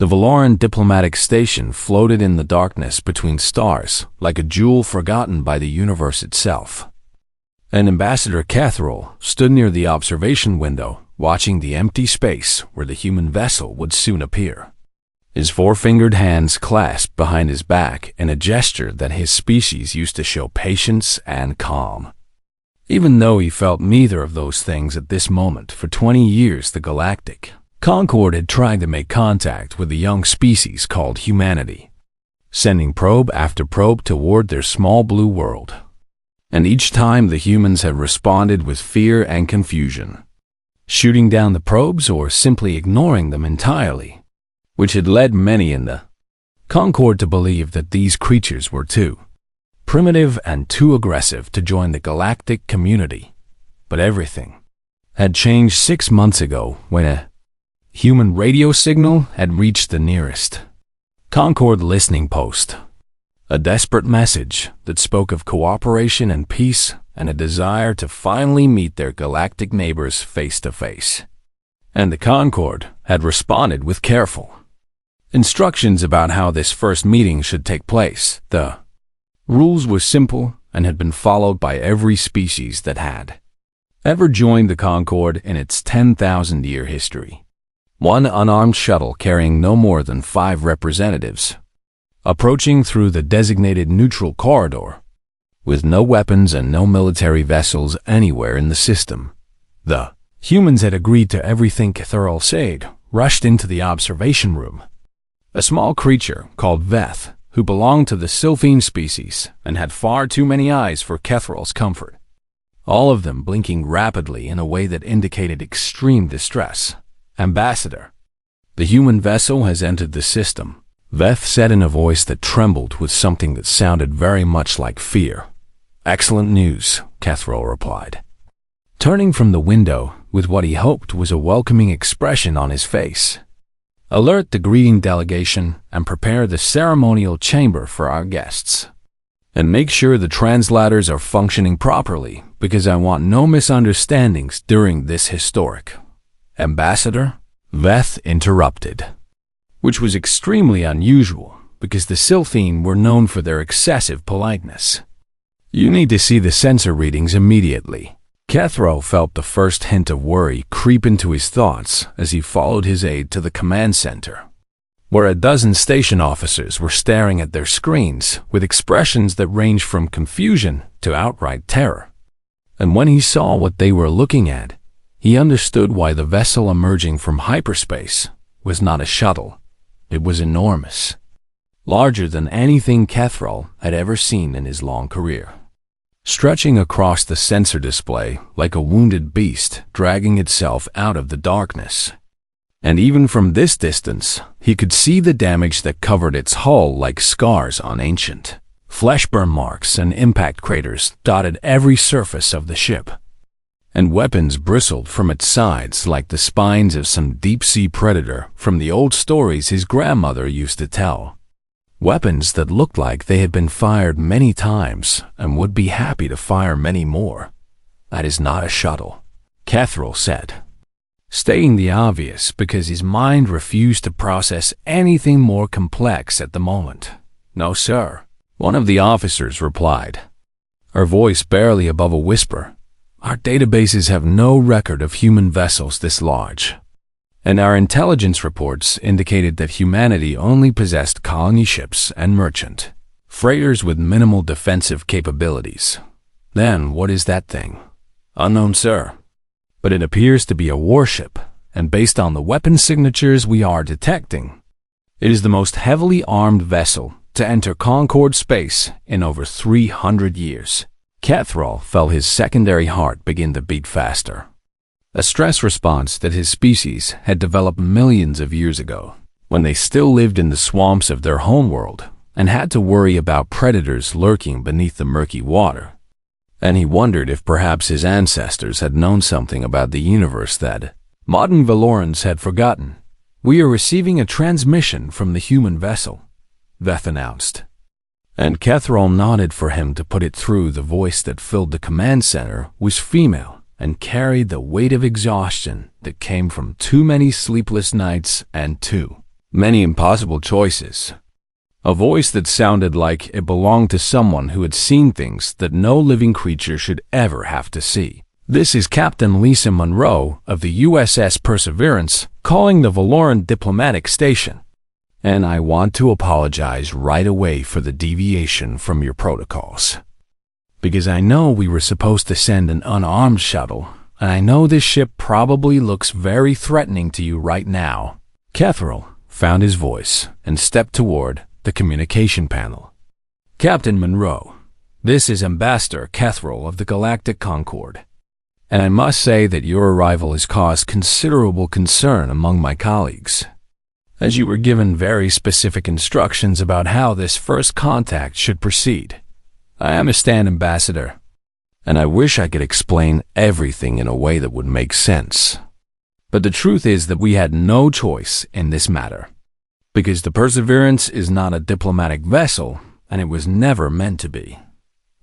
The Valoran diplomatic station floated in the darkness between stars, like a jewel forgotten by the universe itself. And Ambassador Catherall stood near the observation window, watching the empty space where the human vessel would soon appear. His four-fingered hands clasped behind his back in a gesture that his species used to show patience and calm. Even though he felt neither of those things at this moment, for 20 years the Galactic Concord had tried to make contact with a young species called humanity, sending probe after probe toward their small blue world. And each time the humans had responded with fear and confusion, shooting down the probes or simply ignoring them entirely, which had led many in the Concord to believe that these creatures were too primitive and too aggressive to join the galactic community. But everything had changed 6 months ago when a human radio signal had reached the nearest Concord listening post. A desperate message that spoke of cooperation and peace and a desire to finally meet their galactic neighbors face to face. And the Concord had responded with careful instructions about how this first meeting should take place. The rules were simple and had been followed by every species that had ever joined the Concord in its 10,000-year history. One unarmed shuttle carrying no more than 5 representatives, approaching through the designated neutral corridor, with no weapons and no military vessels anywhere in the system. The humans had agreed to everything Catherall said, rushed into the observation room. A small creature called Veth, who belonged to the Sylphine species and had far too many eyes for Catherall's comfort, all of them blinking rapidly in a way that indicated extreme distress. Ambassador, the human vessel has entered the system, Veth said in a voice that trembled with something that sounded very much like fear. Excellent news, Catherall replied, turning from the window with what he hoped was a welcoming expression on his face. Alert the greeting delegation and prepare the ceremonial chamber for our guests. And make sure the translators are functioning properly, because I want no misunderstandings during this historic. Ambassador, Veth interrupted, which was extremely unusual because the Sylphine were known for their excessive politeness. You need to see the sensor readings immediately. Catherall felt the first hint of worry creep into his thoughts as he followed his aide to the command center, where a dozen station officers were staring at their screens with expressions that ranged from confusion to outright terror. And when he saw what they were looking at, he understood why the vessel emerging from hyperspace was not a shuttle. It was enormous, larger than anything Catherall had ever seen in his long career, stretching across the sensor display like a wounded beast dragging itself out of the darkness. And even from this distance, he could see the damage that covered its hull like scars on ancient flesh burn marks, and impact craters dotted every surface of the ship. And weapons bristled from its sides like the spines of some deep-sea predator from the old stories his grandmother used to tell. Weapons that looked like they had been fired many times and would be happy to fire many more. That is not a shuttle, Catherall said, stating the obvious because his mind refused to process anything more complex at the moment. No, sir, one of the officers replied, her voice barely above a whisper. Our databases have no record of human vessels this large, and our intelligence reports indicated that humanity only possessed colony ships and merchant freighters with minimal defensive capabilities. Then what is that thing? Unknown, sir. But it appears to be a warship, and based on the weapon signatures we are detecting, it is the most heavily armed vessel to enter Concord space in over 300 years. Catherall felt his secondary heart begin to beat faster, a stress response that his species had developed millions of years ago, when they still lived in the swamps of their homeworld and had to worry about predators lurking beneath the murky water. And he wondered if perhaps his ancestors had known something about the universe that modern Valorans had forgotten. We are receiving a transmission from the human vessel, Veth announced. And Catherall nodded for him to put it through. The voice that filled the command center was female and carried the weight of exhaustion that came from too many sleepless nights and too Many impossible choices. A voice that sounded like it belonged to someone who had seen things that no living creature should ever have to see. This is Captain Lisa Monroe of the USS Perseverance calling the Valoran Diplomatic Station. And I want to apologize right away for the deviation from your protocols. Because I know we were supposed to send an unarmed shuttle, and I know this ship probably looks very threatening to you right now. Catherall found his voice and stepped toward the communication panel. Captain Monroe, this is Ambassador Catherall of the Galactic Concord, and I must say that your arrival has caused considerable concern among my colleagues, as you were given very specific instructions about how this first contact should proceed. I understand, Ambassador, and I wish I could explain everything in a way that would make sense. But the truth is that we had no choice in this matter, because the Perseverance is not a diplomatic vessel, and it was never meant to be.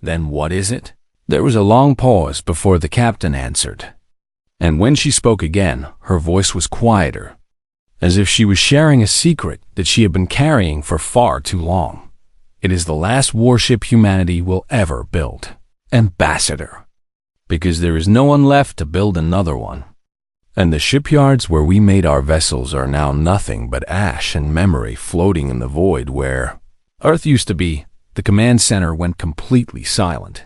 Then what is it? There was a long pause before the captain answered, and when she spoke again, her voice was quieter, as if she was sharing a secret that she had been carrying for far too long. It is the last warship humanity will ever build, Ambassador, because there is no one left to build another one. And the shipyards where we made our vessels are now nothing but ash and memory floating in the void where Earth used to be. The command center went completely silent,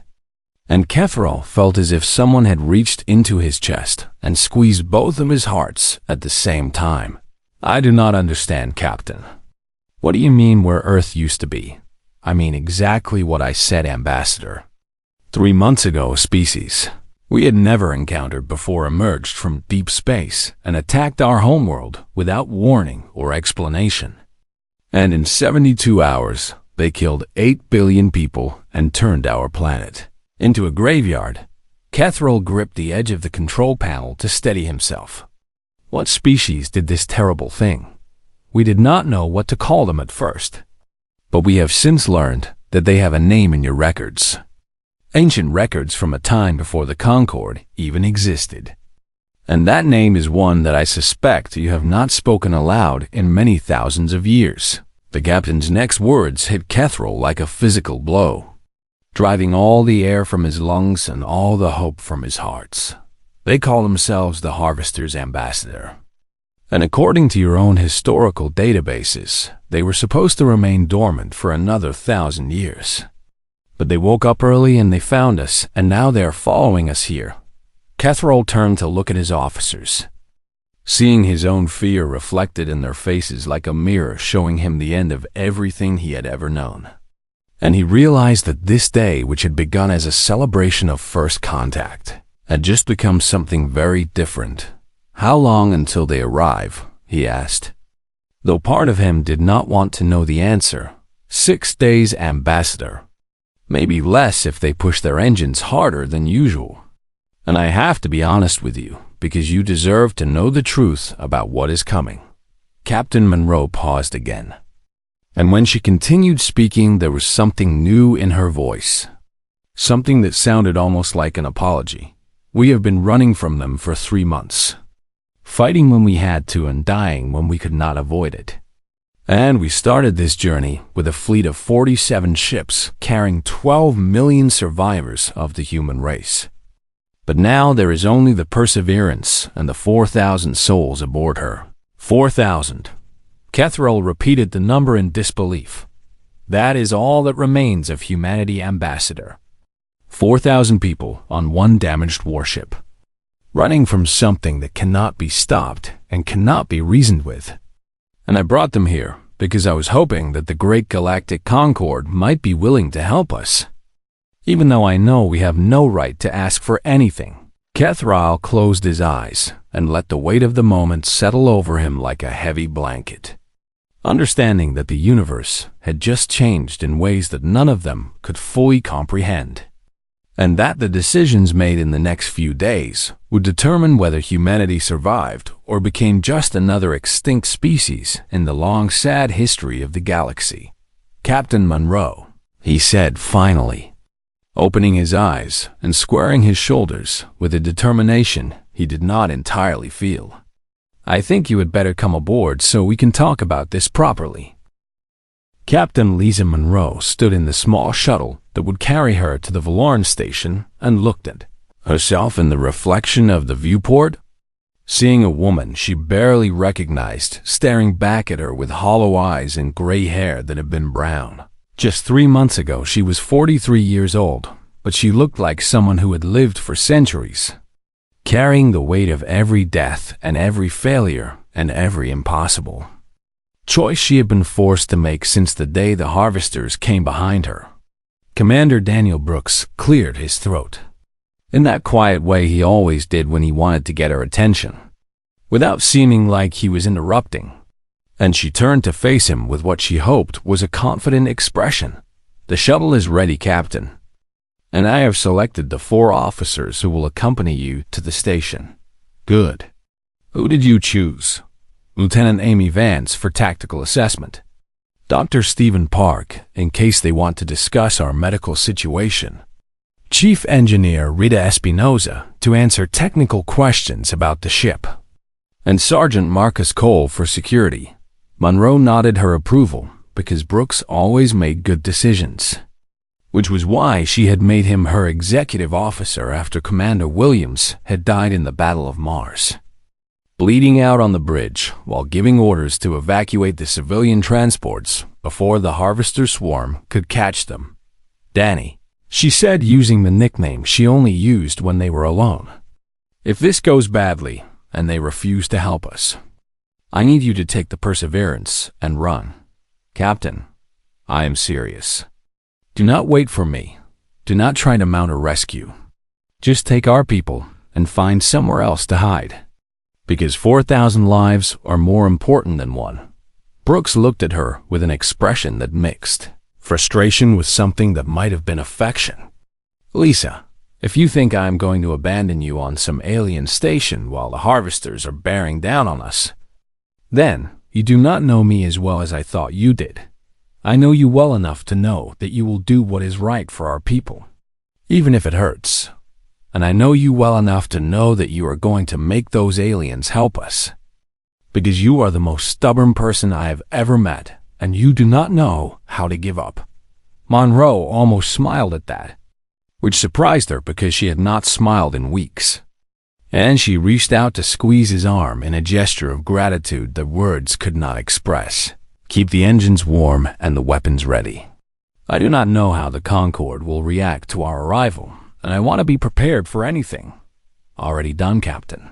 and Catherall felt as if someone had reached into his chest and squeezed both of his hearts at the same time. I do not understand, Captain. What do you mean where Earth used to be? I mean exactly what I said, Ambassador. 3 months ago, a species we had never encountered before emerged from deep space and attacked our homeworld without warning or explanation. And in 72 hours, they killed 8 billion people and turned our planet into a graveyard. Catherall gripped the edge of the control panel to steady himself. What species did this terrible thing? We did not know what to call them at first, but we have since learned that they have a name in your records. Ancient records from a time before the Concorde even existed. And that name is one that I suspect you have not spoken aloud in many thousands of years. The captain's next words hit Catherall like a physical blow, driving all the air from his lungs and all the hope from his heart. They call themselves the Harvesters, Ambassador. And according to your own historical databases, they were supposed to remain dormant for another 1,000 years. But they woke up early and they found us, and now they are following us here. Catherall turned to look at his officers, seeing his own fear reflected in their faces like a mirror showing him the end of everything he had ever known. And he realized that this day, which had begun as a celebration of first contact, had just become something very different. How long until they arrive? He asked. Though part of him did not want to know the answer. 6 days, Ambassador. Maybe less if they push their engines harder than usual. And I have to be honest with you, because you deserve to know the truth about what is coming. Captain Monroe paused again. And when she continued speaking, there was something new in her voice. Something that sounded almost like an apology. We have been running from them for 3 months. Fighting when we had to and dying when we could not avoid it. And we started this journey with a fleet of 47 ships carrying 12 million survivors of the human race. But now there is only the Perseverance and the 4,000 souls aboard her. 4,000. Catherall repeated the number in disbelief. That is all that remains of humanity, Ambassador. 4,000 people on one damaged warship, running from something that cannot be stopped and cannot be reasoned with. And I brought them here because I was hoping that the great Galactic Concord might be willing to help us, even though I know we have no right to ask for anything. Catherall closed his eyes and let the weight of the moment settle over him like a heavy blanket, understanding that the universe had just changed in ways that none of them could fully comprehend, and that the decisions made in the next few days would determine whether humanity survived or became just another extinct species in the long, sad history of the galaxy. Captain Monroe, he said finally, opening his eyes and squaring his shoulders with a determination he did not entirely feel. I think you had better come aboard so we can talk about this properly." Captain Lisa Monroe stood in the small shuttle that would carry her to the Valoran station and looked at herself in the reflection of the viewport. Seeing a woman she barely recognized staring back at her with hollow eyes and gray hair that had been brown. Just 3 months ago she was 43 years old, but she looked like someone who had lived for centuries, carrying the weight of every death and every failure and every impossible choice she had been forced to make since the day the harvesters came behind her. Commander Daniel Brooks cleared his throat, in that quiet way he always did when he wanted to get her attention, without seeming like he was interrupting, and she turned to face him with what she hoped was a confident expression. "The shuttle is ready, Captain, and I have selected the 4 officers who will accompany you to the station." "Good. Who did you choose?" "Lieutenant Amy Vance for tactical assessment. Dr. Stephen Park, in case they want to discuss our medical situation. Chief Engineer Rita Espinoza to answer technical questions about the ship. And Sergeant Marcus Cole for security." Monroe nodded her approval because Brooks always made good decisions, which was why she had made him her executive officer after Commander Williams had died in the Battle of Mars, bleeding out on the bridge while giving orders to evacuate the civilian transports before the harvester swarm could catch them. "Danny," she said, using the nickname she only used when they were alone, "if this goes badly and they refuse to help us, I need you to take the Perseverance and run." "Captain, I am serious. Do not wait for me. Do not try to mount a rescue. Just take our people and find somewhere else to hide, because 4,000 lives are more important than one." Brooks looked at her with an expression that mixed frustration with something that might have been affection. "Lisa, if you think I am going to abandon you on some alien station while the harvesters are bearing down on us, then you do not know me as well as I thought you did. I know you well enough to know that you will do what is right for our people, even if it hurts. And I know you well enough to know that you are going to make those aliens help us, because you are the most stubborn person I have ever met, and you do not know how to give up." Monroe almost smiled at that, which surprised her because she had not smiled in weeks, and she reached out to squeeze his arm in a gesture of gratitude that words could not express. "Keep the engines warm and the weapons ready. I do not know how the Concorde will react to our arrival, and I want to be prepared for anything." "Already done, Captain.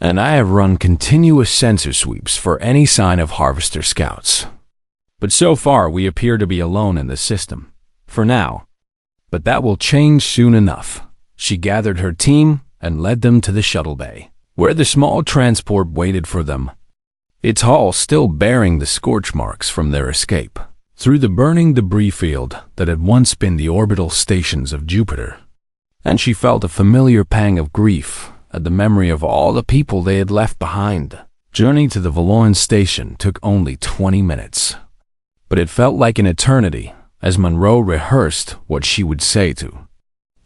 And I have run continuous sensor sweeps for any sign of harvester scouts. But so far we appear to be alone in the system, for now. But that will change soon enough." She gathered her team and led them to the shuttle bay, where the small transport waited for them, its hull still bearing the scorch marks from their escape through the burning debris field that had once been the orbital stations of Jupiter. And she felt a familiar pang of grief at the memory of all the people they had left behind. Journey to the Valoran station took only 20 minutes, but it felt like an eternity as Monroe rehearsed what she would say to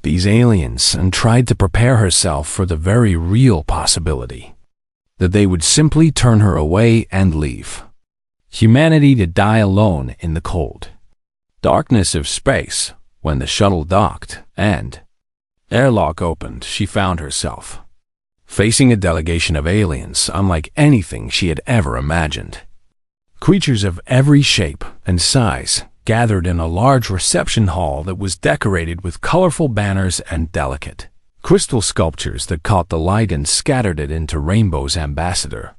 these aliens and tried to prepare herself for the very real possibility that they would simply turn her away and leave humanity to die alone in the cold darkness of space. When the shuttle docked and airlock opened, she found herself facing a delegation of aliens unlike anything she had ever imagined. Creatures of every shape and size gathered in a large reception hall that was decorated with colorful banners and delicate crystal sculptures that caught the light and scattered it into rainbows. Ambassador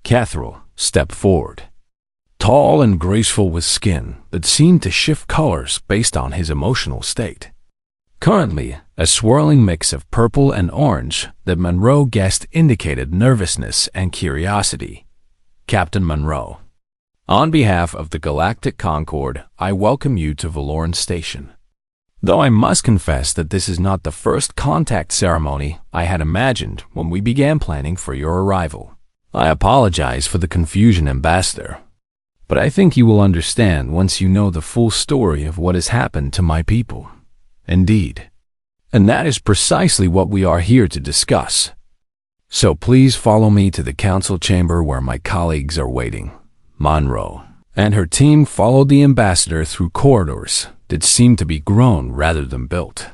Catherall stepped forward, tall and graceful with skin that seemed to shift colors based on his emotional state. Currently, a swirling mix of purple and orange that Monroe guessed indicated nervousness and curiosity. "Captain Monroe, on behalf of the Galactic Concorde, I welcome you to Valoran Station. Though I must confess that this is not the first contact ceremony I had imagined when we began planning for your arrival. I apologize for the confusion, Ambassador, but I think you will understand once you know the full story of what has happened to my people." "Indeed. And that is precisely what we are here to discuss. So please follow me to the council chamber where my colleagues are waiting. Monroe and her team followed the ambassador through corridors that seemed to be grown rather than built.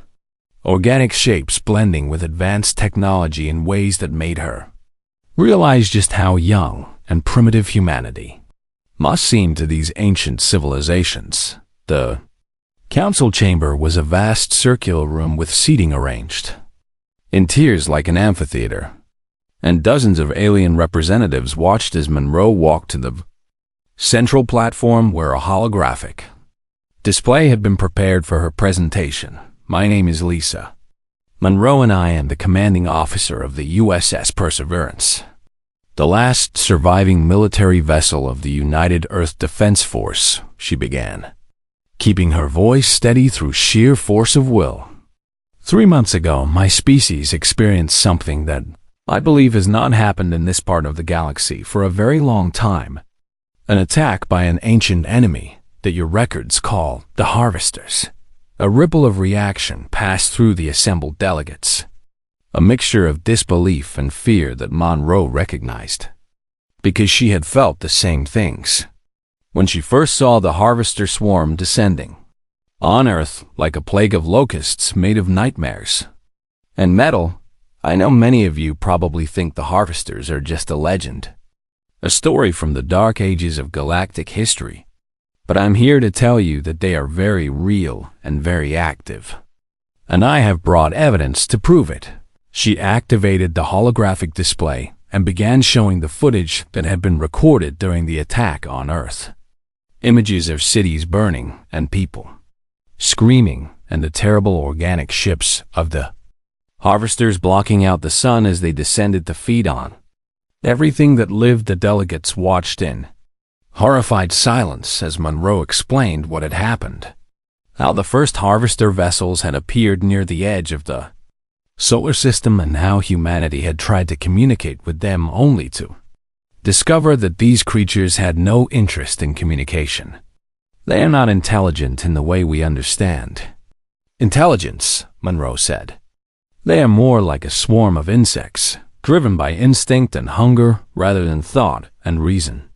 Organic shapes blending with advanced technology in ways that made her realize just how young and primitive humanity must seem to these ancient civilizations. The council chamber was a vast circular room with seating arranged in tiers like an amphitheater, and dozens of alien representatives watched as Monroe walked to the central platform where a holographic display had been prepared for her presentation. My name is Lisa. Monroe and I am the commanding officer of the USS Perseverance, the last surviving military vessel of the United Earth Defense Force, she began, keeping her voice steady through sheer force of will. 3 months ago, my species experienced something that I believe has not happened in this part of the galaxy for a very long time. An attack by an ancient enemy that your records call the Harvesters. A ripple of reaction passed through the assembled delegates, a mixture of disbelief and fear that Monroe recognized, because she had felt the same things when she first saw the Harvester swarm descending on Earth like a plague of locusts made of nightmares and metal. I know many of you probably think the Harvesters are just a legend, a story from the dark ages of galactic history. But I'm here to tell you that they are very real and very active. And I have brought evidence to prove it. She activated the holographic display and began showing the footage that had been recorded during the attack on Earth. Images of cities burning and people screaming, and the terrible organic ships of the Harvesters blocking out the sun as they descended to feed on everything that lived. The delegates watched in horrified silence as Monroe explained what had happened, how the first Harvester vessels had appeared near the edge of the solar system and how humanity had tried to communicate with them only to discover that these creatures had no interest in communication. They are not intelligent in the way we understand intelligence, Monroe said. They are more like a swarm of insects, driven by instinct and hunger rather than thought and reason.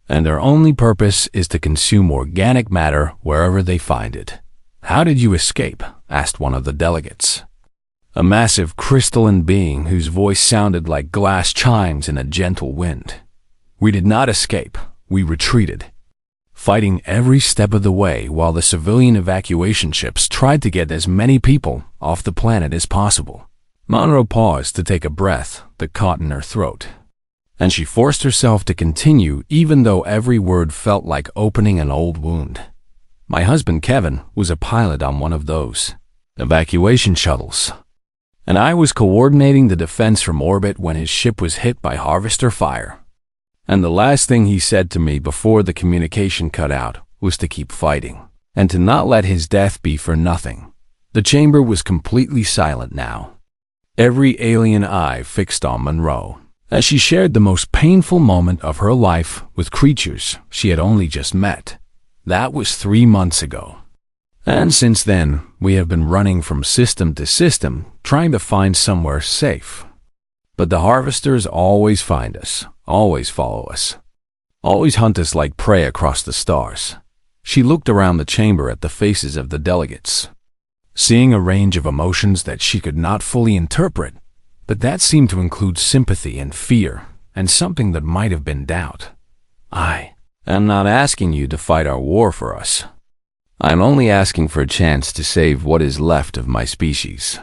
And their only purpose is to consume organic matter wherever they find it. How did you escape? Asked one of the delegates, a massive crystalline being whose voice sounded like glass chimes in a gentle wind. We did not escape. We retreated, fighting every step of the way while the civilian evacuation ships tried to get as many people off the planet as possible. Monroe paused to take a breath that caught in her throat, and she forced herself to continue even though every word felt like opening an old wound. My husband Kevin was a pilot on one of those evacuation shuttles, and I was coordinating the defense from orbit when his ship was hit by Harvester fire. And the last thing he said to me before the communication cut out was to keep fighting, and to not let his death be for nothing. The chamber was completely silent now, every alien eye fixed on Monroe, as she shared the most painful moment of her life with creatures she had only just met. That was 3 months ago. And since then, we have been running from system to system, trying to find somewhere safe. But the Harvesters always find us, always follow us, always hunt us like prey across the stars. She looked around the chamber at the faces of the delegates, seeing a range of emotions that she could not fully interpret, but that seemed to include sympathy and fear, and something that might have been doubt. I am not asking you to fight our war for us. I'm only asking for a chance to save what is left of my species.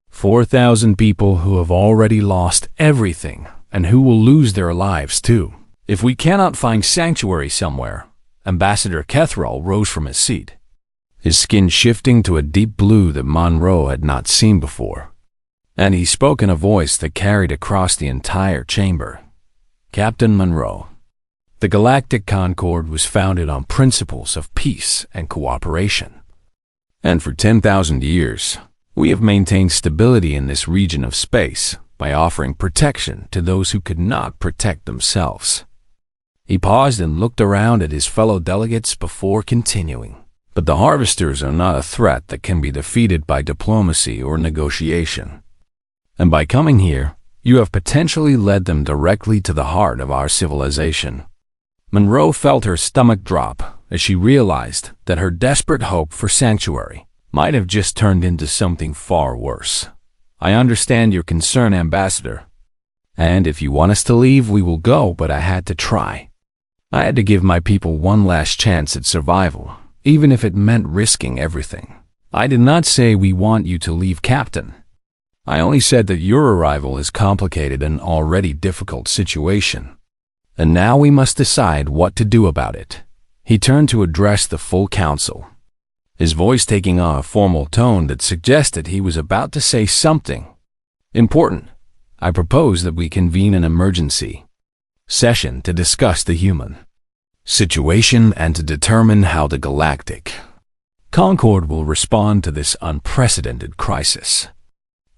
4,000 people who have already lost everything, and who will lose their lives too. If we cannot find sanctuary somewhere. Ambassador Kethrall rose from his seat, his skin shifting to a deep blue that Monroe had not seen before. And he spoke in a voice that carried across the entire chamber. Captain Monroe, the Galactic Concord was founded on principles of peace and cooperation. And for 10,000 years, we have maintained stability in this region of space by offering protection to those who could not protect themselves. He paused and looked around at his fellow delegates before continuing. But the Harvesters are not a threat that can be defeated by diplomacy or negotiation. And by coming here, You have potentially led them directly to the heart of our civilization. Monroe felt her stomach drop as she realized that her desperate hope for sanctuary might have just turned into something far worse. I understand your concern, Ambassador. And if you want us to leave, we will go, but I had to try. I had to give my people one last chance at survival, even if it meant risking everything. I did not say we want you to leave, Captain. I only said that your arrival has complicated an already difficult situation. And now we must decide what to do about it. He turned to address the full council, his voice taking on a formal tone that suggested he was about to say something important. I propose that we convene an emergency session to discuss the human situation and to determine how the Galactic Concord will respond to this unprecedented crisis.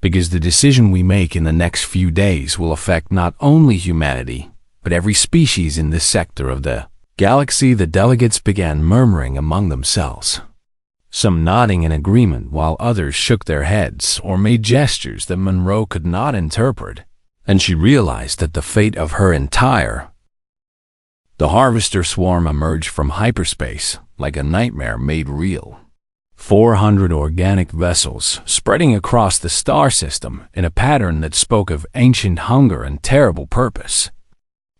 Because the decision we make in the next few days will affect not only humanity, but every species in this sector of the galaxy. The delegates began murmuring among themselves, some nodding in agreement while others shook their heads or made gestures that Monroe could not interpret, and she realized that the fate of her entire The Harvester swarm emerged from hyperspace like a nightmare made real. 400 organic vessels spreading across the star system in a pattern that spoke of ancient hunger and terrible purpose.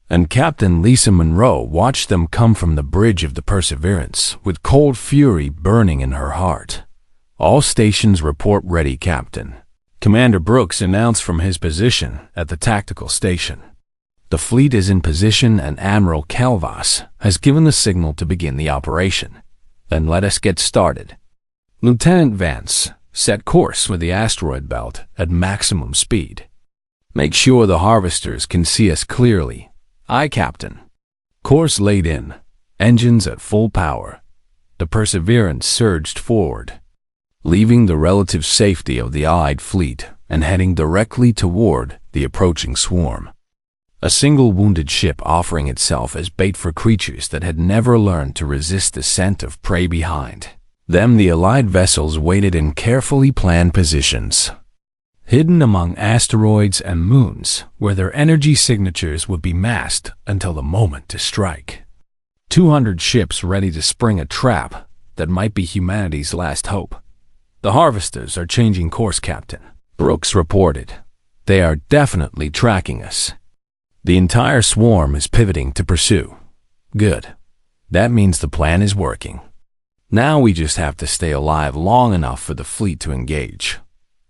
And Captain Lisa Monroe watched them come from the bridge of the Perseverance with cold fury burning in her heart. All stations report ready, Captain. Commander Brooks announced from his position at the tactical station. The fleet is in position and Admiral Kelvas has given the signal to begin the operation. Then let us get started. Lieutenant Vance set course with the asteroid belt at maximum speed. Make sure the harvesters can see us clearly. Aye, Captain. Course laid in. Engines at full power. The Perseverance surged forward, leaving the relative safety of the Allied fleet and heading directly toward the approaching swarm. A single wounded ship offering itself as bait for creatures that had never learned to resist the scent of prey behind them. The Allied vessels waited in carefully planned positions, hidden among asteroids and moons where their energy signatures would be masked until the moment to strike. 200 ships ready to spring a trap that might be humanity's last hope. The harvesters are changing course, Captain, Brooks reported. They are definitely tracking us. The entire swarm is pivoting to pursue. Good. That means the plan is working. Now we just have to stay alive long enough for the fleet to engage.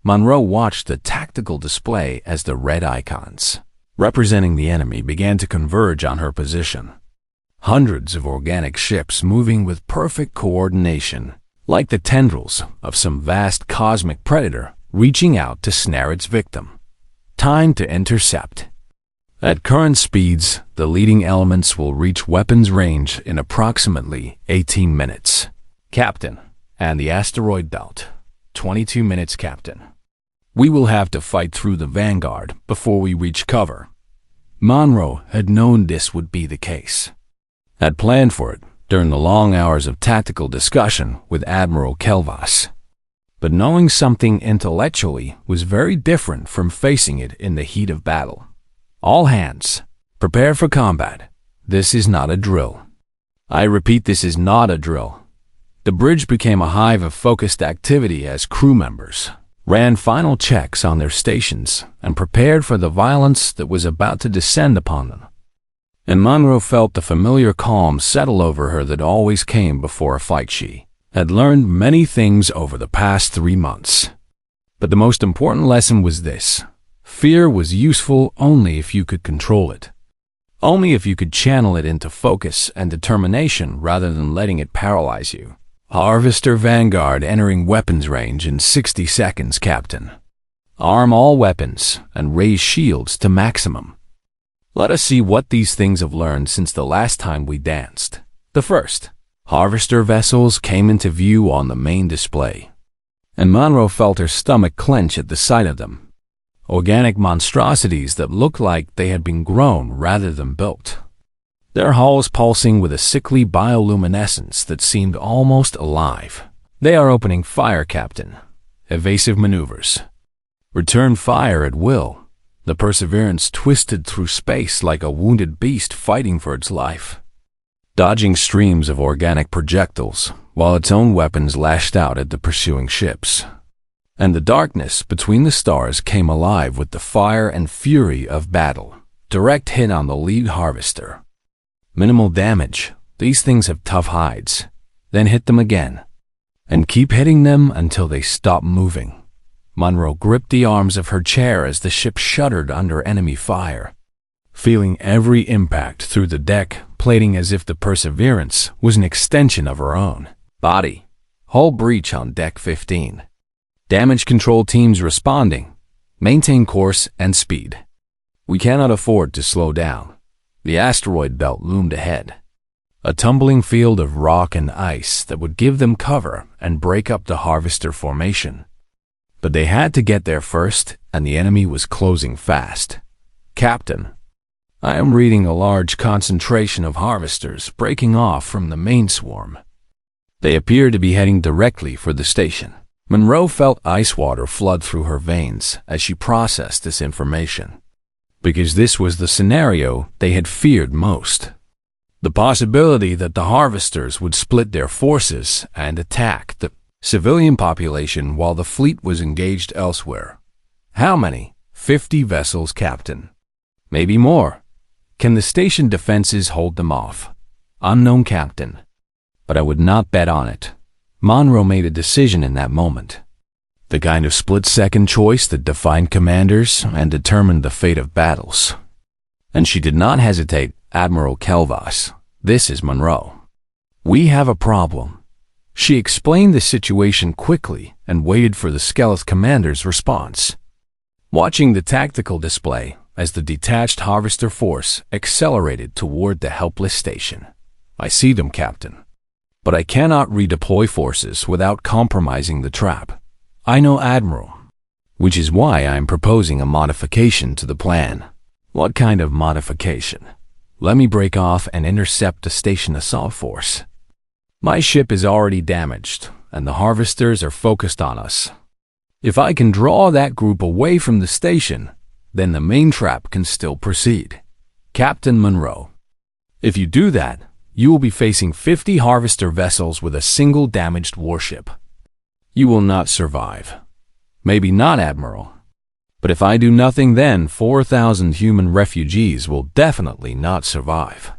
Monroe watched the tactical display as the red icons representing the enemy began to converge on her position. Hundreds of organic ships moving with perfect coordination, like the tendrils of some vast cosmic predator reaching out to snare its victim. Time to intercept. At current speeds, the leading elements will reach weapons range in approximately 18 minutes. Captain, and the asteroid belt. 22 minutes, Captain. We will have to fight through the vanguard before we reach cover. Monroe had known this would be the case. Had planned for it during the long hours of tactical discussion with Admiral Kelvas. But knowing something intellectually was very different from facing it in the heat of battle. All hands, prepare for combat. This is not a drill. I repeat, this is not a drill. The bridge became a hive of focused activity as crew members ran final checks on their stations and prepared for the violence that was about to descend upon them. And Monroe felt the familiar calm settle over her that always came before a fight. She had learned many things over the past 3 months. But the most important lesson was this: fear was useful only if you could control it. Only if you could channel it into focus and determination rather than letting it paralyze you. Harvester Vanguard entering weapons range in 60 seconds, Captain. Arm all weapons and raise shields to maximum. Let us see what these things have learned since the last time we danced. The first Harvester vessels came into view on the main display, and Monroe felt her stomach clench at the sight of them. Organic monstrosities that looked like they had been grown rather than built. Their hulls pulsing with a sickly bioluminescence that seemed almost alive. They are opening fire, Captain. Evasive maneuvers. Return fire at will. The Perseverance twisted through space like a wounded beast fighting for its life, dodging streams of organic projectiles while its own weapons lashed out at the pursuing ships. And the darkness between the stars came alive with the fire and fury of battle. Direct hit on the lead harvester. Minimal damage. These things have tough hides. Then hit them again. And keep hitting them until they stop moving. Monroe gripped the arms of her chair as the ship shuddered under enemy fire, feeling every impact through the deck plating as if the Perseverance was an extension of her own body. Hull breach on Deck 15. Damage control teams responding. Maintain course and speed. We cannot afford to slow down. The asteroid belt loomed ahead. A tumbling field of rock and ice that would give them cover and break up the harvester formation. But they had to get there first, and the enemy was closing fast. Captain, I am reading a large concentration of harvesters breaking off from the main swarm. They appear to be heading directly for the station. Monroe felt ice water flood through her veins as she processed this information, because this was the scenario they had feared most. The possibility that the harvesters would split their forces and attack the civilian population while the fleet was engaged elsewhere. How many? 50 vessels, Captain. Maybe more. Can the station defenses hold them off? Unknown, Captain. But I would not bet on it. Monroe made a decision in that moment. The kind of split-second choice that defined commanders and determined the fate of battles. And she did not hesitate. Admiral Kelvas, this is Monroe. We have a problem. She explained the situation quickly and waited for the Skeleton commander's response. Watching the tactical display as the detached harvester force accelerated toward the helpless station. I see them, Captain. But I cannot redeploy forces without compromising the trap. I know, Admiral. Which is why I am proposing a modification to the plan. What kind of modification? Let me break off and intercept the station assault force. My ship is already damaged, and the harvesters are focused on us. If I can draw that group away from the station, then the main trap can still proceed. Captain Monroe, if you do that, you will be facing 50 harvester vessels with a single damaged warship. You will not survive. Maybe not, Admiral. But if I do nothing, then 4,000 human refugees will definitely not survive.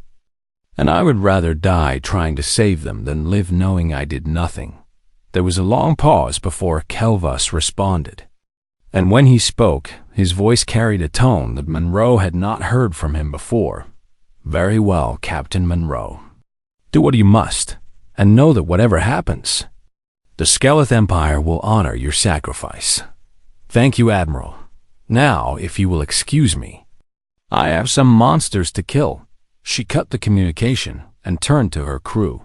And I would rather die trying to save them than live knowing I did nothing. There was a long pause before Kelvas responded. And when he spoke, his voice carried a tone that Monroe had not heard from him before. Very well, Captain Monroe. Do what you must, and know that whatever happens, the Skeleton Empire will honor your sacrifice. Thank you, Admiral. Now, if you will excuse me, I have some monsters to kill. She cut the communication and turned to her crew,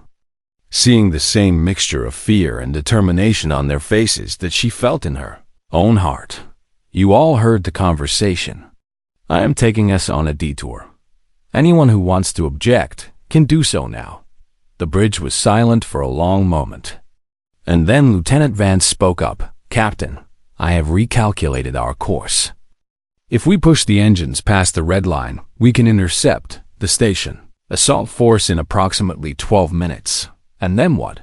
seeing the same mixture of fear and determination on their faces that she felt in her own heart. You all heard the conversation. I am taking us on a detour. Anyone who wants to object can do so now. The bridge was silent for a long moment. And then Lieutenant Vance spoke up. Captain, I have recalculated our course. If we push the engines past the red line, we can intercept the station assault force in approximately 12 minutes. And then what?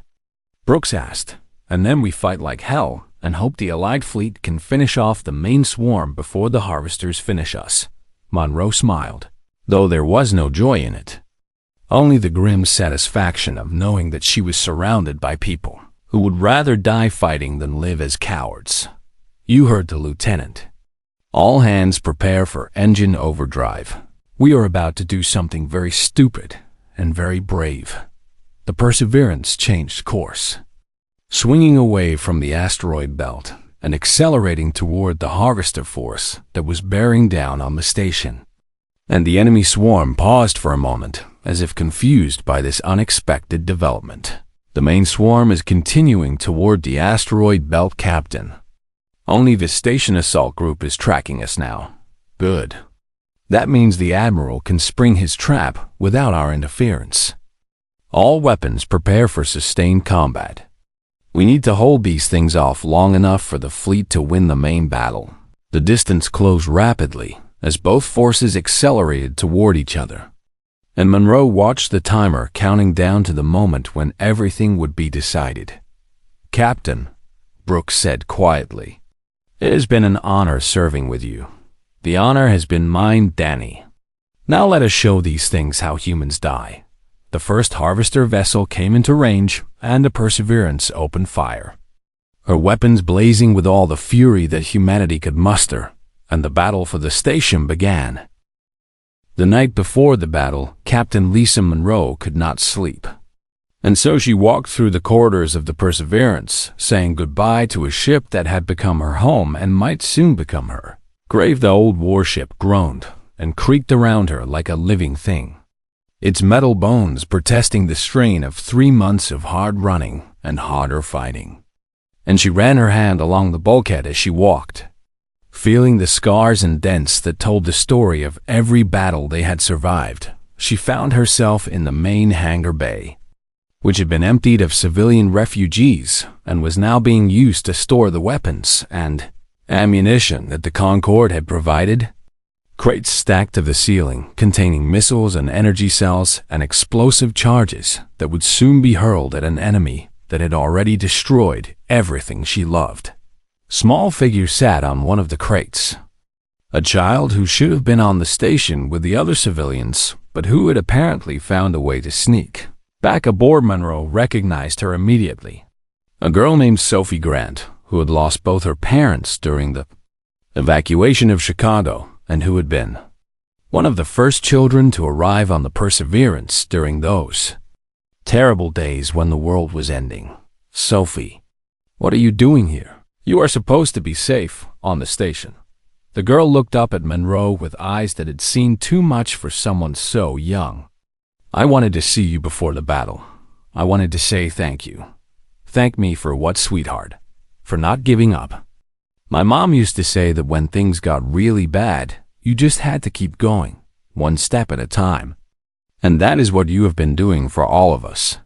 Brooks asked. And then we fight like hell and hope the Allied fleet can finish off the main swarm before the harvesters finish us. Monroe smiled, though there was no joy in it. Only the grim satisfaction of knowing that she was surrounded by people who would rather die fighting than live as cowards. You heard the lieutenant. All hands prepare for engine overdrive. We are about to do something very stupid and very brave. The Perseverance changed course, swinging away from the asteroid belt and accelerating toward the harvester force that was bearing down on the station. And the enemy swarm paused for a moment, as if confused by this unexpected development. The main swarm is continuing toward the asteroid belt, Captain. Only the station assault group is tracking us now. Good. That means the Admiral can spring his trap without our interference. All weapons prepare for sustained combat. We need to hold these things off long enough for the fleet to win the main battle. The distance closed rapidly, as both forces accelerated toward each other. And Monroe watched the timer counting down to the moment when everything would be decided. "Captain," Brooks said quietly, "it has been an honor serving with you. The honor has been mine, Danny. Now let us show these things how humans die." The first harvester vessel came into range, and the Perseverance opened fire, her weapons blazing with all the fury that humanity could muster, and the battle for the station began. The night before the battle, Captain Lisa Monroe could not sleep, and so she walked through the corridors of the Perseverance, saying goodbye to a ship that had become her home and might soon become her grave. The old warship groaned and creaked around her like a living thing, its metal bones protesting the strain of 3 months of hard running and harder fighting. And she ran her hand along the bulkhead as she walked, feeling the scars and dents that told the story of every battle they had survived. She found herself in the main hangar bay, which had been emptied of civilian refugees and was now being used to store the weapons and ammunition that the Concorde had provided. Crates stacked to the ceiling, containing missiles and energy cells and explosive charges that would soon be hurled at an enemy that had already destroyed everything she loved. Small figure sat on one of the crates, a child who should have been on the station with the other civilians, but who had apparently found a way to sneak back aboard. Monroe recognized her immediately. A girl named Sophie Grant, who had lost both her parents during the evacuation of Chicago, and who had been one of the first children to arrive on the Perseverance during those terrible days when the world was ending. "Sophie, what are you doing here? You are supposed to be safe on the station." The girl looked up at Monroe with eyes that had seen too much for someone so young. "I wanted to see you before the battle. I wanted to say thank you. Thank me for what, sweetheart? For not giving up. My mom used to say that when things got really bad, you just had to keep going, one step at a time. And that is what you have been doing for all of us."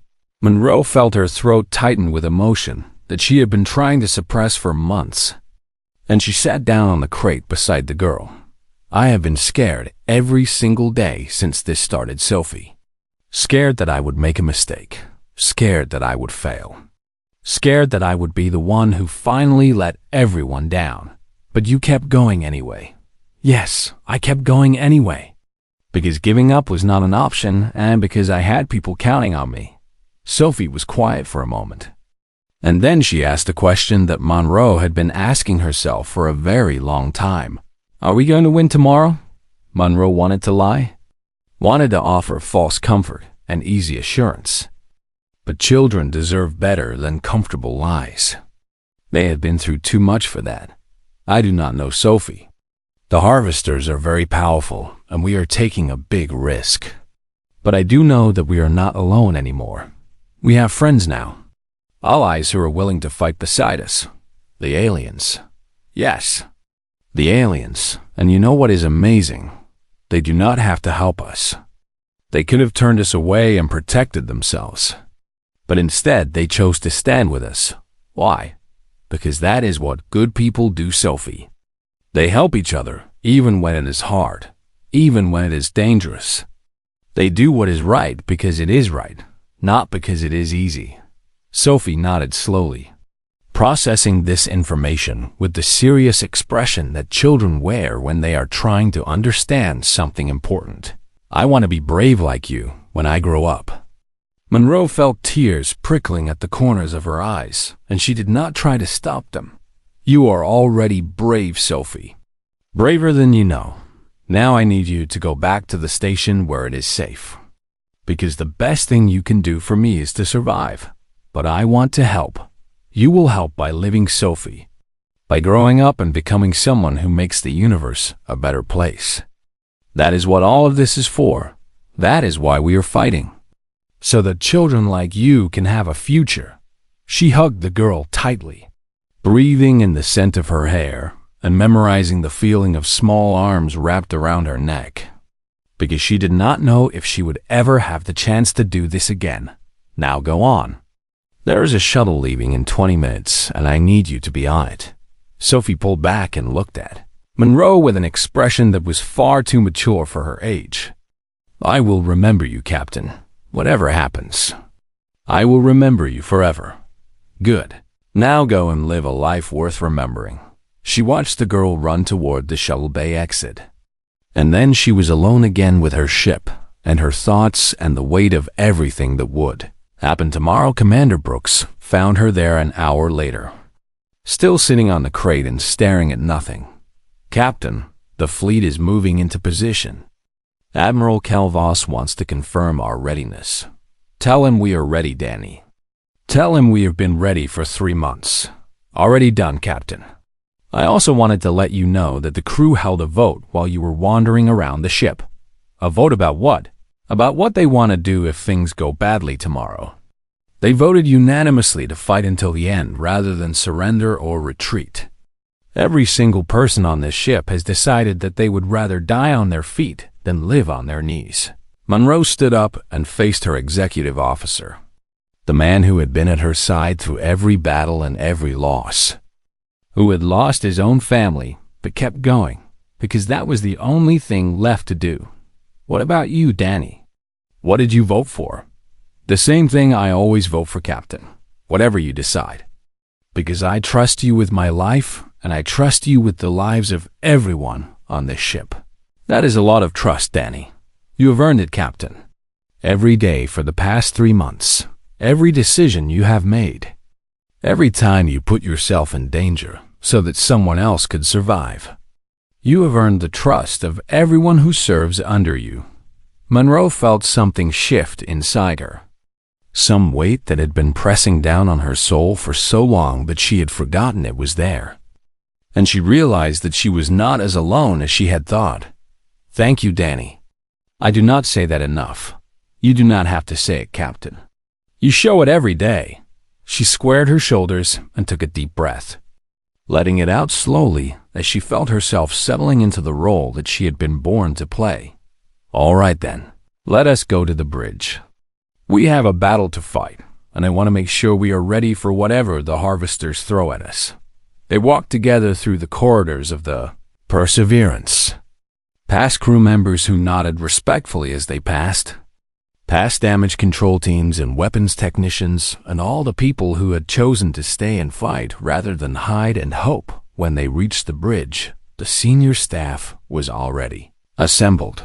Monroe felt her throat tighten with emotion that she had been trying to suppress for months, and she sat down on the crate beside the girl. "I have been scared every single day since this started, Sophie. Scared that I would make a mistake. Scared that I would fail. Scared that I would be the one who finally let everyone down. But you kept going anyway. Yes, I kept going anyway. Because giving up was not an option, and because I had people counting on me." Sophie was quiet for a moment, and then she asked a question that Monroe had been asking herself for a very long time. "Are we going to win tomorrow?" Monroe wanted to lie, wanted to offer false comfort and easy assurance. But children deserve better than comfortable lies. They had been through too much for that. "I do not know, Sophie. The harvesters are very powerful, and we are taking a big risk. But I do know that we are not alone anymore. We have friends now. Allies who are willing to fight beside us. The aliens. Yes, the aliens. And you know what is amazing? They do not have to help us. They could have turned us away and protected themselves. But instead, they chose to stand with us. Why? Because that is what good people do, Sophie. They help each other, even when it is hard, even when it is dangerous. They do what is right because it is right, not because it is easy." Sophie nodded slowly, processing this information with the serious expression that children wear when they are trying to understand something important. "I want to be brave like you when I grow up." Monroe felt tears prickling at the corners of her eyes, and she did not try to stop them. "You are already brave, Sophie. Braver than you know. Now I need you to go back to the station where it is safe. Because the best thing you can do for me is to survive. But I want to help. You will help by living, Sophie. By growing up and becoming someone who makes the universe a better place. That is what all of this is for. That is why we are fighting. So that children like you can have a future." She hugged the girl tightly, breathing in the scent of her hair and memorizing the feeling of small arms wrapped around her neck. Because she did not know if she would ever have the chance to do this again. "Now go on. There is a shuttle leaving in 20 minutes, and I need you to be on it." Sophie pulled back and looked at Monroe with an expression that was far too mature for her age. "I will remember you, Captain, whatever happens. I will remember you forever." "Good. Now go and live a life worth remembering." She watched the girl run toward the shuttle bay exit. And then she was alone again with her ship, and her thoughts and the weight of everything that would happen tomorrow. Commander Brooks found her there an hour later, still sitting on the crate and staring at nothing. "Captain, the fleet is moving into position. Admiral Calvas wants to confirm our readiness." "Tell him we are ready, Danny. Tell him we have been ready for 3 months. Already done, Captain. I also wanted to let you know that the crew held a vote while you were wandering around the ship." "A vote about what?" "About what they want to do if things go badly tomorrow. They voted unanimously to fight until the end rather than surrender or retreat. Every single person on this ship has decided that they would rather die on their feet than live on their knees." Monroe stood up and faced her executive officer, the man who had been at her side through every battle and every loss, who had lost his own family but kept going because that was the only thing left to do. "What about you, Danny? What did you vote for?" "The same thing I always vote for, Captain, whatever you decide. Because I trust you with my life, and I trust you with the lives of everyone on this ship." "That is a lot of trust, Danny. You have earned it, Captain. Every day for the past 3 months, every decision you have made, every time you put yourself in danger so that someone else could survive. You have earned the trust of everyone who serves under you." Monroe felt something shift inside her, some weight that had been pressing down on her soul for so long that she had forgotten it was there. And she realized that she was not as alone as she had thought. "Thank you, Danny. I do not say that enough. You do not have to say it, Captain. You show it every day." She squared her shoulders and took a deep breath, letting it out slowly as she felt herself settling into the role that she had been born to play. "All right then, let us go to the bridge. We have a battle to fight, and I want to make sure we are ready for whatever the harvesters throw at us." They walked together through the corridors of the Perseverance, past crew members who nodded respectfully as they passed, past damage control teams and weapons technicians, and all the people who had chosen to stay and fight rather than hide and hope. When they reached the bridge, the senior staff was already assembled.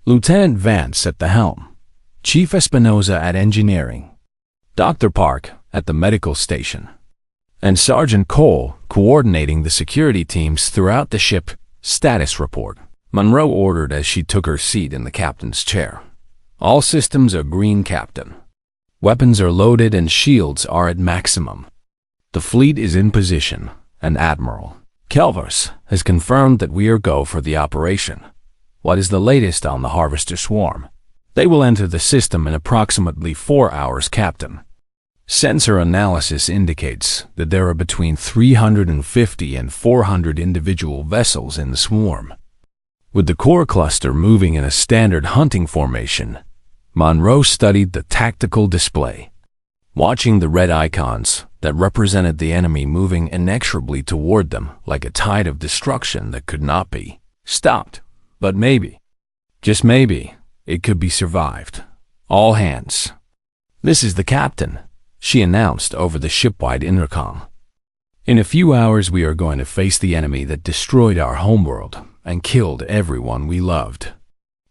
Lieutenant Vance at the helm, Chief Espinoza at engineering, Dr. Park at the medical station, and Sergeant Cole coordinating the security teams throughout the ship. "Status report," Monroe ordered as she took her seat in the captain's chair. "All systems are green, Captain. Weapons are loaded and shields are at maximum. The fleet is in position, and Admiral Calvas has confirmed that we are go for the operation. What is the latest on the Harvester Swarm?" "They will enter the system in approximately 4 hours, Captain. Sensor analysis indicates that there are between 350 and 400 individual vessels in the swarm, with the core cluster moving in a standard hunting formation." Monroe studied the tactical display, watching the red icons that represented the enemy moving inexorably toward them like a tide of destruction that could not be stopped. But maybe, just maybe, it could be survived. "All hands. This is the captain," she announced over the shipwide intercom. "In a few hours we are going to face the enemy that destroyed our homeworld and killed everyone we loved.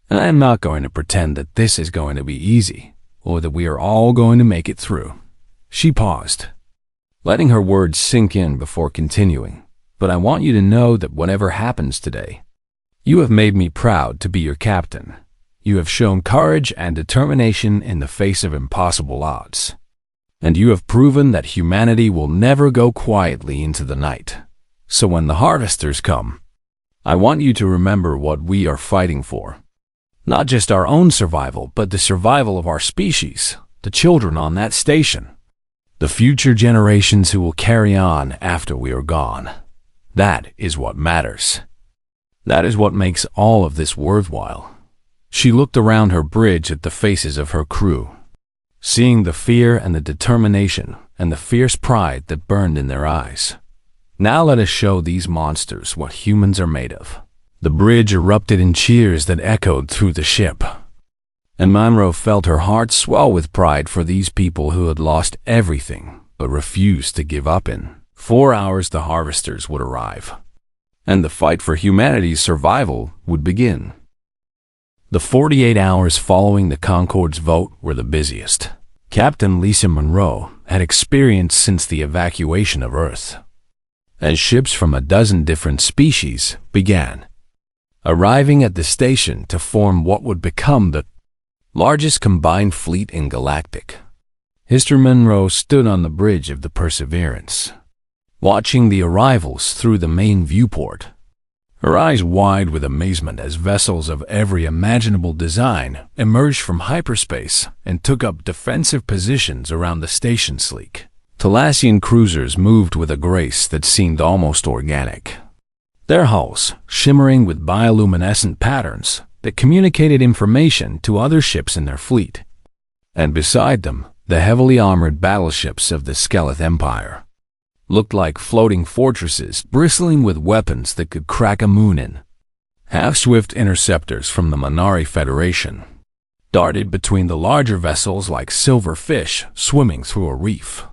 And I am not going to pretend that this is going to be easy, or that we are all going to make it through." She paused, letting her words sink in before continuing. "But I want you to know that whatever happens today, you have made me proud to be your captain. You have shown courage and determination in the face of impossible odds. And you have proven that humanity will never go quietly into the night. So when the harvesters come, I want you to remember what we are fighting for. Not just our own survival, but the survival of our species, the children on that station, the future generations who will carry on after we are gone. That is what matters. That is what makes all of this worthwhile." She looked around her bridge at the faces of her crew, seeing the fear and the determination and the fierce pride that burned in their eyes. Now let us show these monsters what humans are made of. The bridge erupted in cheers that echoed through the ship, and Monroe felt her heart swell with pride for these people who had lost everything but refused to give up. In 4 hours the harvesters would arrive, and the fight for humanity's survival would begin. The 48 hours following the Concorde's vote were the busiest Captain Lisa Monroe had experienced since the evacuation of Earth, as ships from a dozen different species began arriving at the station to form what would become the largest combined fleet in Galactic. Mr. Monroe stood on the bridge of the Perseverance, watching the arrivals through the main viewport, her eyes wide with amazement as vessels of every imaginable design emerged from hyperspace and took up defensive positions around the station. Sleek Thalassian cruisers moved with a grace that seemed almost organic, their hulls shimmering with bioluminescent patterns that communicated information to other ships in their fleet, and beside them, the heavily armored battleships of the Skeleton Empire looked like floating fortresses bristling with weapons that could crack a moon in. Half-swift interceptors from the Minari Federation darted between the larger vessels like silver fish swimming through a reef.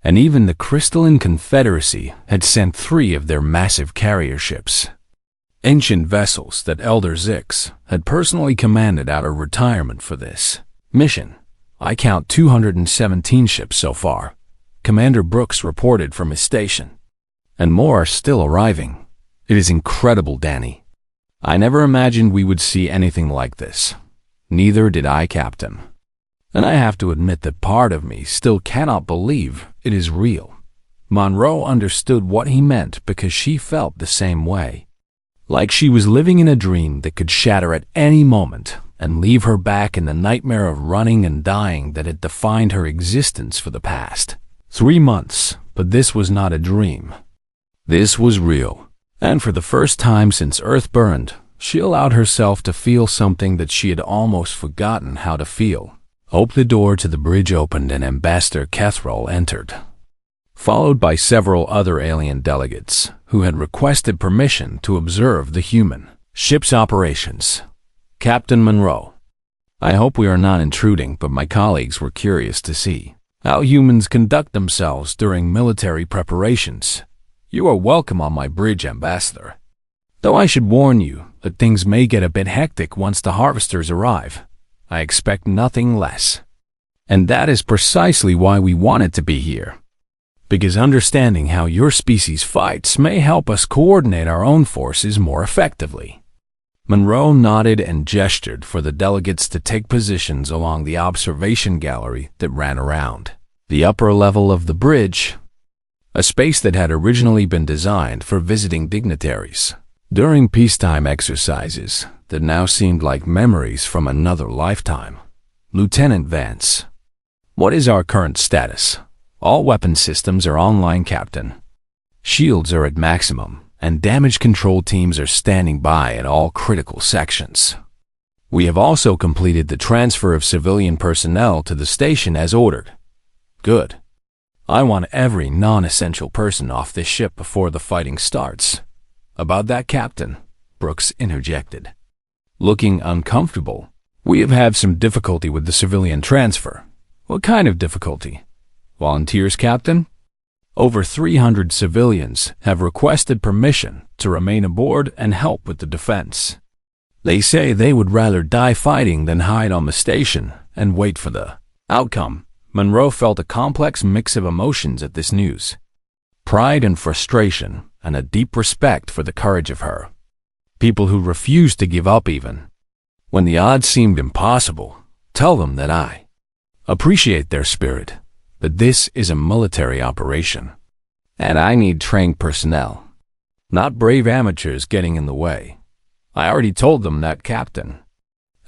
And even the Crystalline Confederacy had sent 3 of their massive carrier ships, ancient vessels that Elder Zix had personally commanded out of retirement for this mission. I count 217 ships so far, Commander Brooks reported from his station, and more are still arriving. It is incredible, Danny. I never imagined we would see anything like this. Neither did I, Captain. And I have to admit that part of me still cannot believe it is real. Monroe understood what he meant because she felt the same way, like she was living in a dream that could shatter at any moment and leave her back in the nightmare of running and dying that had defined her existence for the past 3 months. But this was not a dream. This was real. And for the first time since Earth burned, she allowed herself to feel something that she had almost forgotten how to feel. The door to the bridge opened and Ambassador Catherall entered, followed by several other alien delegates who had requested permission to observe the human ship's operations. Captain Monroe, I hope we are not intruding, but my colleagues were curious to see how humans conduct themselves during military preparations. You are welcome on my bridge, Ambassador. Though I should warn you that things may get a bit hectic once the harvesters arrive. I expect nothing less. And that is precisely why we wanted to be here. Because understanding how your species fights may help us coordinate our own forces more effectively. Monroe nodded and gestured for the delegates to take positions along the observation gallery that ran around the upper level of the bridge, a space that had originally been designed for visiting dignitaries during peacetime exercises that now seemed like memories from another lifetime. Lieutenant Vance, what is our current status? All weapon systems are online, Captain. Shields are at maximum, and damage control teams are standing by at all critical sections. We have also completed the transfer of civilian personnel to the station as ordered. Good. I want every non-essential person off this ship before the fighting starts. About that, Captain, Brooks interjected, looking uncomfortable. We have had some difficulty with the civilian transfer. What kind of difficulty? Volunteers, Captain? Over 300 civilians have requested permission to remain aboard and help with the defense. They say they would rather die fighting than hide on the station and wait for the outcome. Monroe felt a complex mix of emotions at this news. Pride and frustration, and a deep respect for the courage of her people who refused to give up even when the odds seemed impossible. Tell them that I appreciate their spirit, but this is a military operation, and I need trained personnel, not brave amateurs getting in the way. I already told them that, Captain,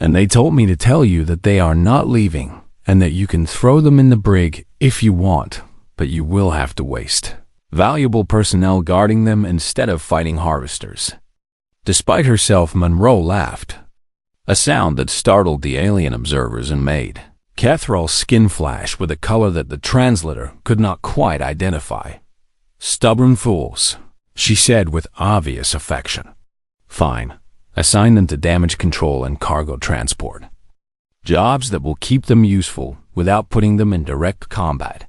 and they told me to tell you that they are not leaving and that you can throw them in the brig if you want, but you will have to waste valuable personnel guarding them instead of fighting harvesters. Despite herself, Monroe laughed, a sound that startled the alien observers and made Catherall's skin flash with a color that the translator could not quite identify. "Stubborn fools," she said with obvious affection. "Fine. Assign them to damage control and cargo transport. Jobs that will keep them useful without putting them in direct combat."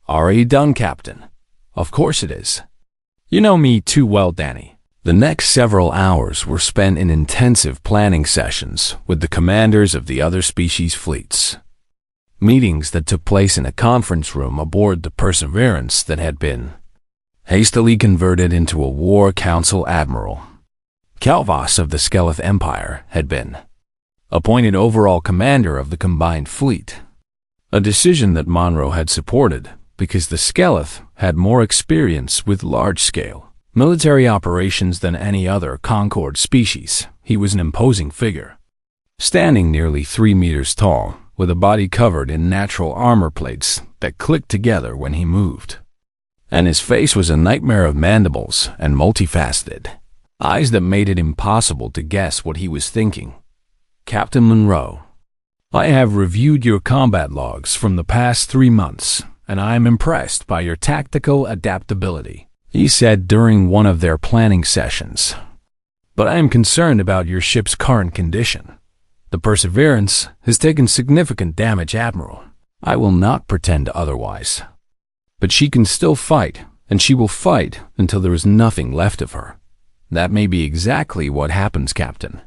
"Already done, Captain." "Of course it is. You know me too well, Danny." The next several hours were spent in intensive planning sessions with the commanders of the other species' fleets. Meetings that took place in a conference room aboard the Perseverance that had been hastily converted into a war council admiral. Calvas of the Skeleth Empire had been appointed overall commander of the combined fleet, a decision that Monroe had supported because the Skeleth had more experience with large-scale military operations than any other Concord species. He was an imposing figure, standing nearly 3 meters tall, with a body covered in natural armor plates that clicked together when he moved. And his face was a nightmare of mandibles and multifaceted eyes that made it impossible to guess what he was thinking. "Captain Monroe, I have reviewed your combat logs from the past 3 months, and I am impressed by your tactical adaptability," he said during one of their planning sessions. "But I am concerned about your ship's current condition. The Perseverance has taken significant damage, Admiral. I will not pretend otherwise. But she can still fight, and she will fight until there is nothing left of her. That may be exactly what happens, Captain.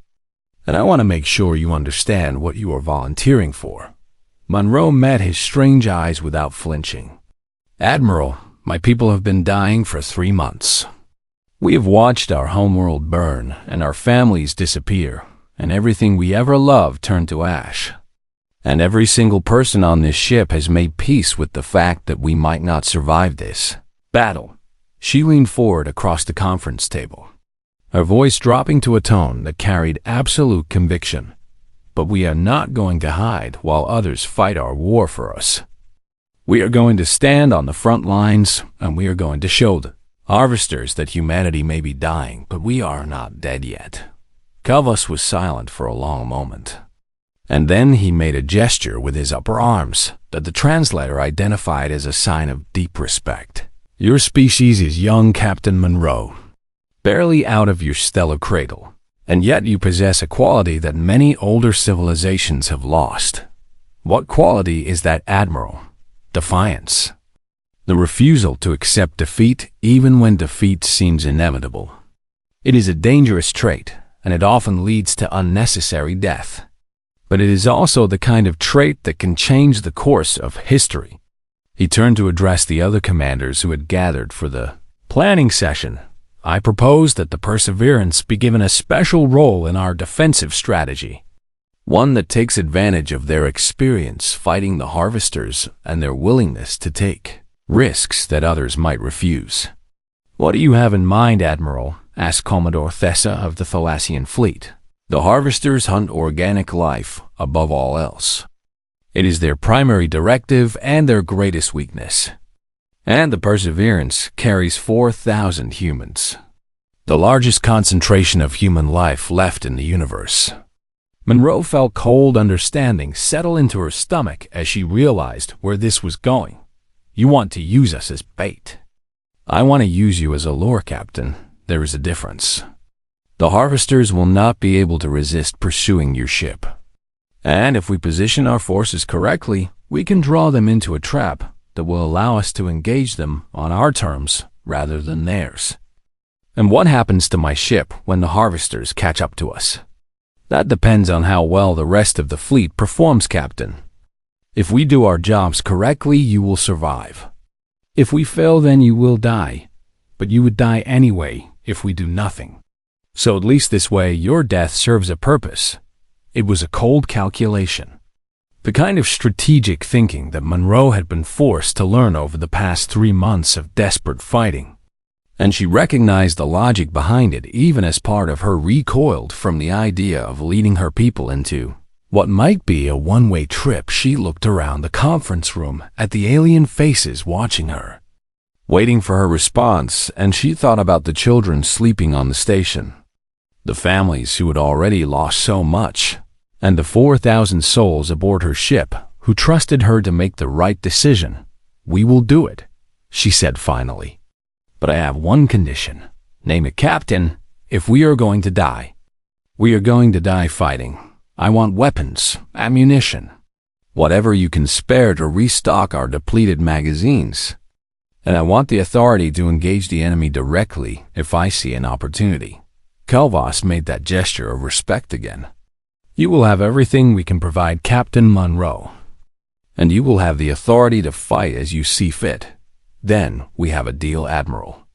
And I want to make sure you understand what you are volunteering for." Monroe met his strange eyes without flinching. "Admiral, my people have been dying for 3 months. We have watched our homeworld burn and our families disappear, and everything we ever loved turn to ash. And every single person on this ship has made peace with the fact that we might not survive this battle." She leaned forward across the conference table, her voice dropping to a tone that carried absolute conviction. "But we are not going to hide while others fight our war for us. We are going to stand on the front lines, and we are going to show the harvesters that humanity may be dying, but we are not dead yet." Calvas was silent for a long moment, and then he made a gesture with his upper arms that the translator identified as a sign of deep respect. "Your species is young, Captain Monroe, barely out of your stellar cradle, and yet you possess a quality that many older civilizations have lost. What quality is that, Admiral? Defiance. The refusal to accept defeat even when defeat seems inevitable. It is a dangerous trait, and it often leads to unnecessary death. But it is also the kind of trait that can change the course of history." He turned to address the other commanders who had gathered for the planning session. "I propose that the Perseverance be given a special role in our defensive strategy, one that takes advantage of their experience fighting the harvesters and their willingness to take risks that others might refuse." "What do you have in mind, Admiral?" asked Commodore Thessa of the Thalassian fleet. "The harvesters hunt organic life above all else. It is their primary directive and their greatest weakness. And the Perseverance carries 4,000 humans, the largest concentration of human life left in the universe." Monroe felt cold understanding settle into her stomach as she realized where this was going. "You want to use us as bait." "I want to use you as a lure, Captain. There is a difference. The harvesters will not be able to resist pursuing your ship. And if we position our forces correctly, we can draw them into a trap that will allow us to engage them on our terms rather than theirs." "And what happens to my ship when the harvesters catch up to us?" "That depends on how well the rest of the fleet performs, Captain. If we do our jobs correctly, you will survive. If we fail, then you will die. But you would die anyway if we do nothing. So at least this way, your death serves a purpose." It was a cold calculation, the kind of strategic thinking that Monroe had been forced to learn over the past 3 months of desperate fighting. And she recognized the logic behind it even as part of her recoiled from the idea of leading her people into what might be a one-way trip. She looked around the conference room at the alien faces watching her, waiting for her response, and she thought about the children sleeping on the station, the families who had already lost so much, and the 4,000 souls aboard her ship who trusted her to make the right decision. "We will do it," she said finally. But I have one condition. Name it, Captain. If we are going to die, we are going to die fighting. I want weapons, ammunition, whatever you can spare to restock our depleted magazines. And I want the authority to engage the enemy directly if I see an opportunity. Kelvas made that gesture of respect again. You will have everything we can provide, Captain Monroe. And you will have the authority to fight as you see fit. Then we have a deal, Admiral.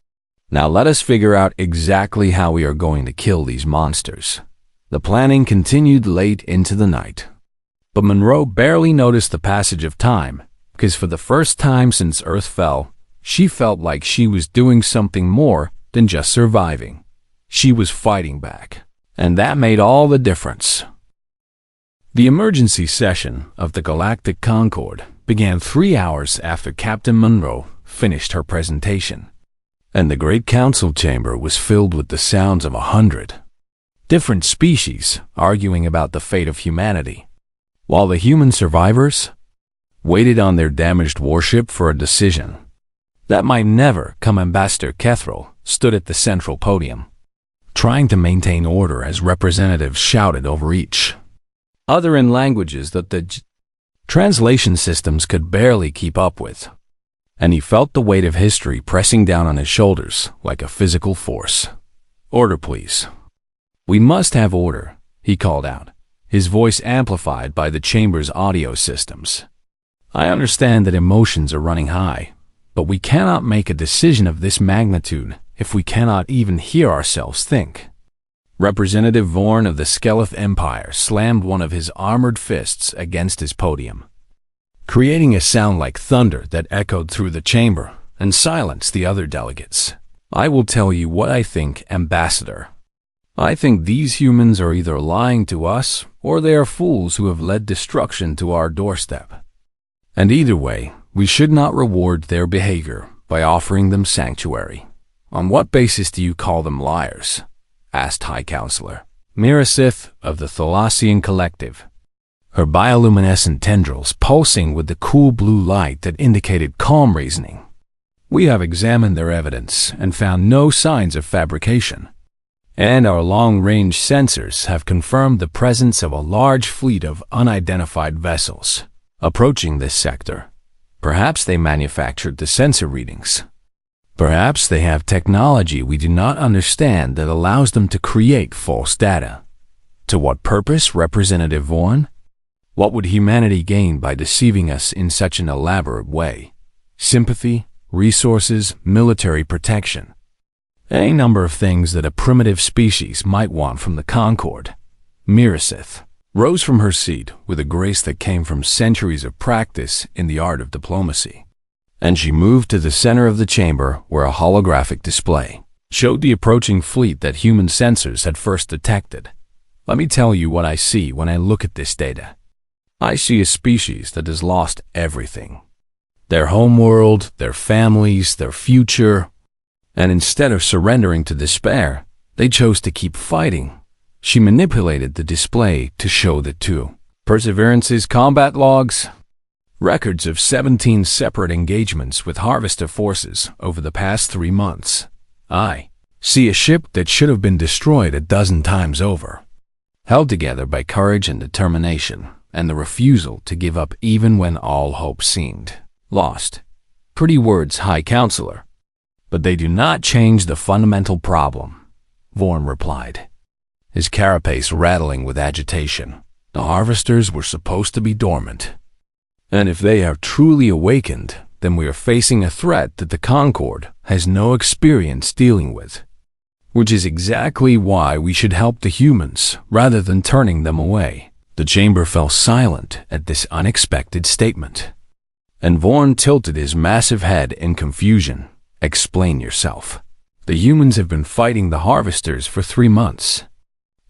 Now let us figure out exactly how we are going to kill these monsters. The planning continued late into the night. But Monroe barely noticed the passage of time, because for the first time since Earth fell, she felt like she was doing something more than just surviving. She was fighting back. And that made all the difference. The emergency session of the Galactic Concorde began 3 hours after Captain Monroe finished her presentation, and the Great Council chamber was filled with the sounds of 100 different species arguing about the fate of humanity, while the human survivors waited on their damaged warship for a decision that might never come. Ambassador Kethrel stood at the central podium, trying to maintain order as representatives shouted over each other in languages that the translation systems could barely keep up with. And he felt the weight of history pressing down on his shoulders like a physical force. Order, please. We must have order, he called out, his voice amplified by the chamber's audio systems. I understand that emotions are running high, but we cannot make a decision of this magnitude if we cannot even hear ourselves think. Representative Vorn of the Skeleth Empire slammed one of his armored fists against his podium, creating a sound like thunder that echoed through the chamber and silenced the other delegates. I will tell you what I think, Ambassador. I think these humans are either lying to us or they are fools who have led destruction to our doorstep. And either way, we should not reward their behavior by offering them sanctuary. On what basis do you call them liars? Asked High Counselor Mirasith of the Thalassian Collective, her bioluminescent tendrils pulsing with the cool blue light that indicated calm reasoning. We have examined their evidence and found no signs of fabrication, and our long-range sensors have confirmed the presence of a large fleet of unidentified vessels approaching this sector. Perhaps they manufactured the sensor readings. Perhaps they have technology we do not understand that allows them to create false data. To what purpose, Representative Vorn? What would humanity gain by deceiving us in such an elaborate way? Sympathy, resources, military protection. Any number of things that a primitive species might want from the Concorde. Mirasith rose from her seat with a grace that came from centuries of practice in the art of diplomacy, and she moved to the center of the chamber where a holographic display showed the approaching fleet that human sensors had first detected. Let me tell you what I see when I look at this data. I see a species that has lost everything. Their homeworld, their families, their future. And instead of surrendering to despair, they chose to keep fighting. She manipulated the display to show the two. Perseverance's combat logs. Records of 17 separate engagements with Harvester forces over the past 3 months. I see a ship that should have been destroyed a dozen times over, held together by courage and determination, and the refusal to give up even when all hope seemed lost. Pretty words, High Counselor. But they do not change the fundamental problem, Vorn replied, his carapace rattling with agitation. The harvesters were supposed to be dormant. And if they are truly awakened, then we are facing a threat that the Concorde has no experience dealing with, which is exactly why we should help the humans rather than turning them away. The chamber fell silent at this unexpected statement, and Vorn tilted his massive head in confusion. Explain yourself. The humans have been fighting the harvesters for 3 months.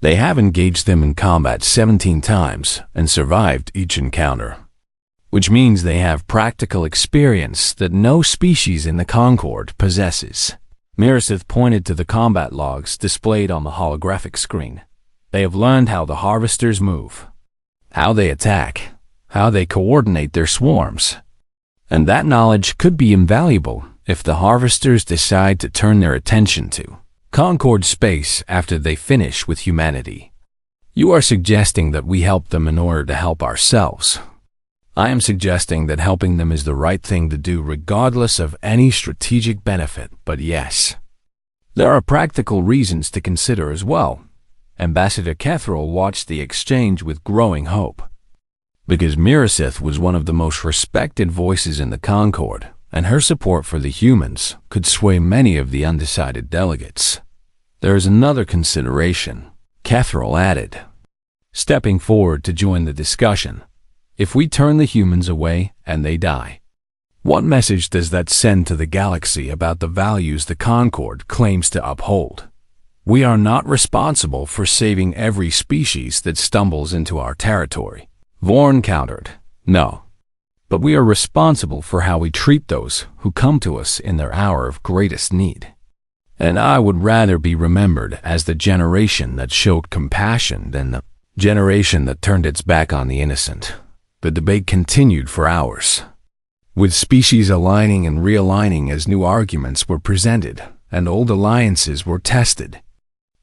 They have engaged them in combat 17 times and survived each encounter, which means they have practical experience that no species in the Concorde possesses. Mirasith pointed to the combat logs displayed on the holographic screen. They have learned how the harvesters move, how they attack, how they coordinate their swarms. And that knowledge could be invaluable if the harvesters decide to turn their attention to Concord space after they finish with humanity. You are suggesting that we help them in order to help ourselves. I am suggesting that helping them is the right thing to do regardless of any strategic benefit, but yes, there are practical reasons to consider as well. Ambassador Catherall watched the exchange with growing hope. Because Mirasith was one of the most respected voices in the Concord, and her support for the humans could sway many of the undecided delegates. There is another consideration, Catherall added, stepping forward to join the discussion. If we turn the humans away and they die, what message does that send to the galaxy about the values the Concord claims to uphold? We are not responsible for saving every species that stumbles into our territory, Vorn countered. No. But we are responsible for how we treat those who come to us in their hour of greatest need. And I would rather be remembered as the generation that showed compassion than the generation that turned its back on the innocent. The debate continued for hours, with species aligning and realigning as new arguments were presented and old alliances were tested.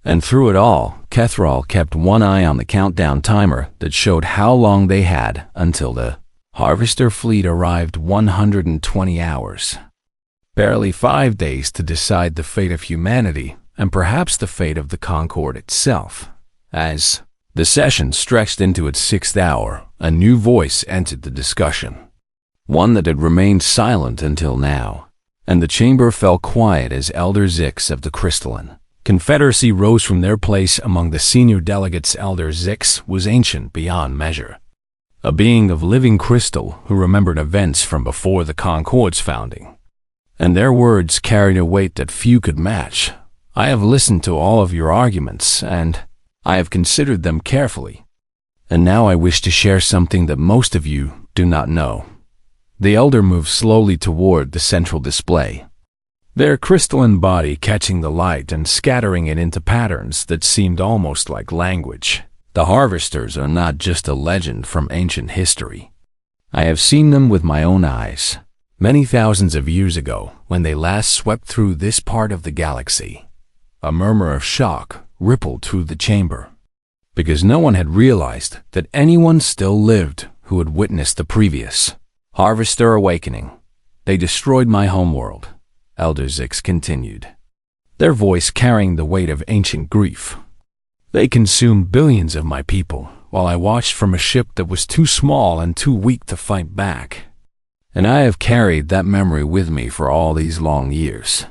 And through it all, Catherall kept one eye on the countdown timer that showed how long they had until the harvester fleet arrived. 120 hours. Barely 5 days to decide the fate of humanity and perhaps the fate of the Concord itself. As the session stretched into its 6th hour, a new voice entered the discussion, one that had remained silent until now, and the chamber fell quiet as Elder Zix of the Crystalline Confederacy rose from their place among the senior delegates. Elder Zix was ancient beyond measure, a being of living crystal who remembered events from before the Concord's founding, and their words carried a weight that few could match. I have listened to all of your arguments, and I have considered them carefully, and now I wish to share something that most of you do not know. The elder moved slowly toward the central display, their crystalline body catching the light and scattering it into patterns that seemed almost like language. The harvesters are not just a legend from ancient history. I have seen them with my own eyes, many thousands of years ago when they last swept through this part of the galaxy. A murmur of shock rippled through the chamber, because no one had realized that anyone still lived who had witnessed the previous harvester awakening. They destroyed my homeworld, Elder Zix continued, their voice carrying the weight of ancient grief. They consumed billions of my people while I watched from a ship that was too small and too weak to fight back. And I have carried that memory with me for all these long years.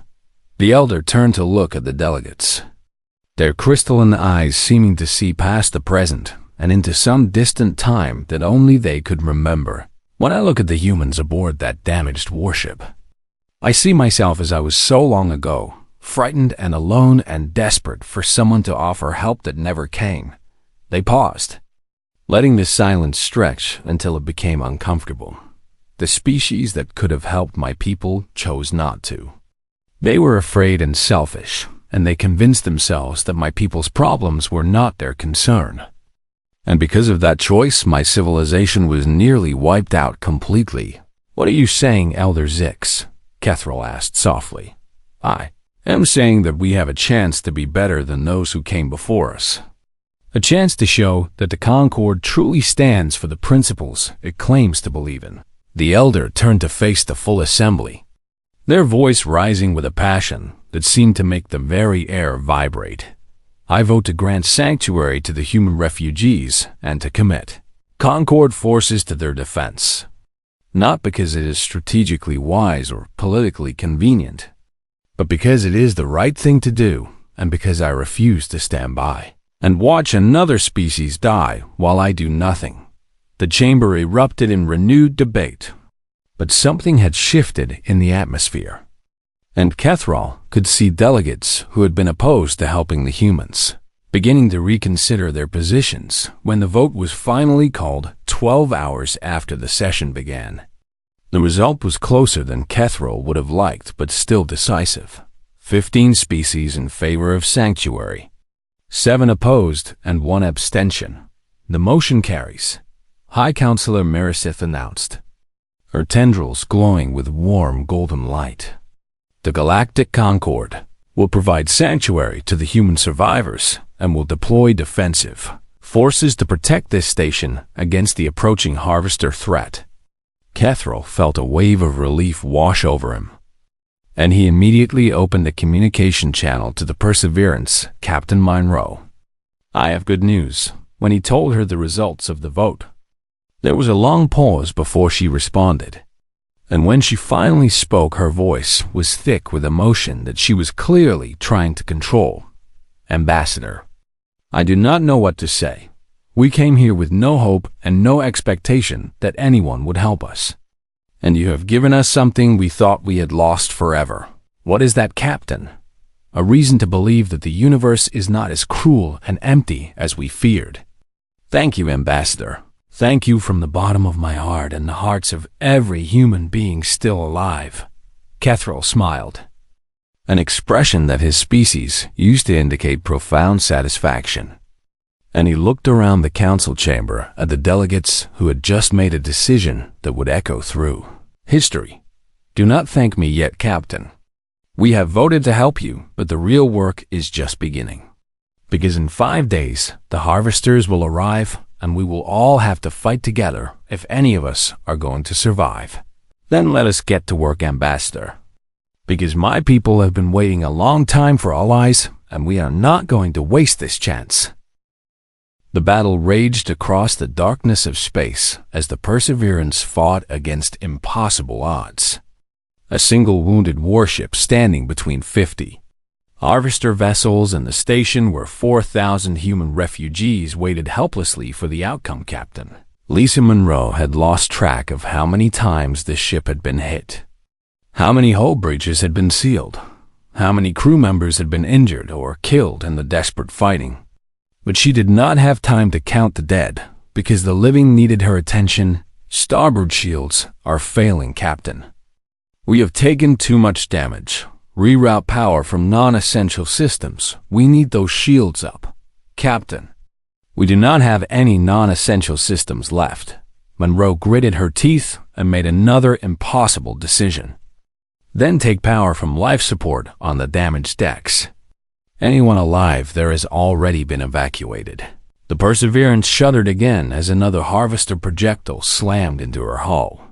The elder turned to look at the delegates, their crystalline eyes seeming to see past the present and into some distant time that only they could remember. When I look at the humans aboard that damaged warship, I see myself as I was so long ago, frightened and alone and desperate for someone to offer help that never came. They paused, letting the silence stretch until it became uncomfortable. The species that could have helped my people chose not to. They were afraid and selfish, and they convinced themselves that my people's problems were not their concern. And because of that choice, my civilization was nearly wiped out completely. What are you saying, Elder Zix? Catherall asked softly. I am saying that we have a chance to be better than those who came before us. A chance to show that the Concord truly stands for the principles it claims to believe in. The elder turned to face the full assembly, their voice rising with a passion that seemed to make the very air vibrate. I vote to grant sanctuary to the human refugees and to commit Concord forces to their defense. Not because it is strategically wise or politically convenient, but because it is the right thing to do, and because I refuse to stand by and watch another species die while I do nothing. The chamber erupted in renewed debate, but something had shifted in the atmosphere, and Catherall could see delegates who had been opposed to helping the humans beginning to reconsider their positions when the vote was finally called 12 hours after the session began. The result was closer than Catherall would have liked, but still decisive. 15 species in favor of sanctuary, 7 opposed, and 1 abstention. The motion carries, High Counselor Mirasith announced, her tendrils glowing with warm golden light. The Galactic Concord will provide sanctuary to the human survivors and will deploy defensive forces to protect this station against the approaching harvester threat. Catherall felt a wave of relief wash over him, and he immediately opened a communication channel to the Perseverance, Captain Monroe. "I have good news." When he told her the results of the vote, there was a long pause before she responded, and when she finally spoke, her voice was thick with emotion that she was clearly trying to control. "Ambassador, I do not know what to say. We came here with no hope and no expectation that anyone would help us. And you have given us something we thought we had lost forever." "What is that, Captain?" "A reason to believe that the universe is not as cruel and empty as we feared." "Thank you, Ambassador. Thank you from the bottom of my heart and the hearts of every human being still alive." Catherall smiled, an expression that his species used to indicate profound satisfaction. And he looked around the council chamber at the delegates who had just made a decision that would echo through history. "Do not thank me yet, Captain. We have voted to help you, but the real work is just beginning. Because in 5 days, the harvesters will arrive, and we will all have to fight together if any of us are going to survive. Then let us get to work, Ambassador. Because my people have been waiting a long time for allies, and we are not going to waste this chance." The battle raged across the darkness of space as the Perseverance fought against impossible odds. A single wounded warship standing between 50 harvester vessels and the station where 4,000 human refugees waited helplessly for the outcome, Captain. Lisa Monroe had lost track of how many times the ship had been hit, how many hull breaches had been sealed, how many crew members had been injured or killed in the desperate fighting. But she did not have time to count the dead, because the living needed her attention. "Starboard shields are failing, Captain. We have taken too much damage. Reroute power from non-essential systems. We need those shields up, Captain." "We do not have any non-essential systems left." Monroe gritted her teeth and made another impossible decision. "Then take power from life support on the damaged decks. Anyone alive there has already been evacuated." The Perseverance shuddered again as another harvester projectile slammed into her hull.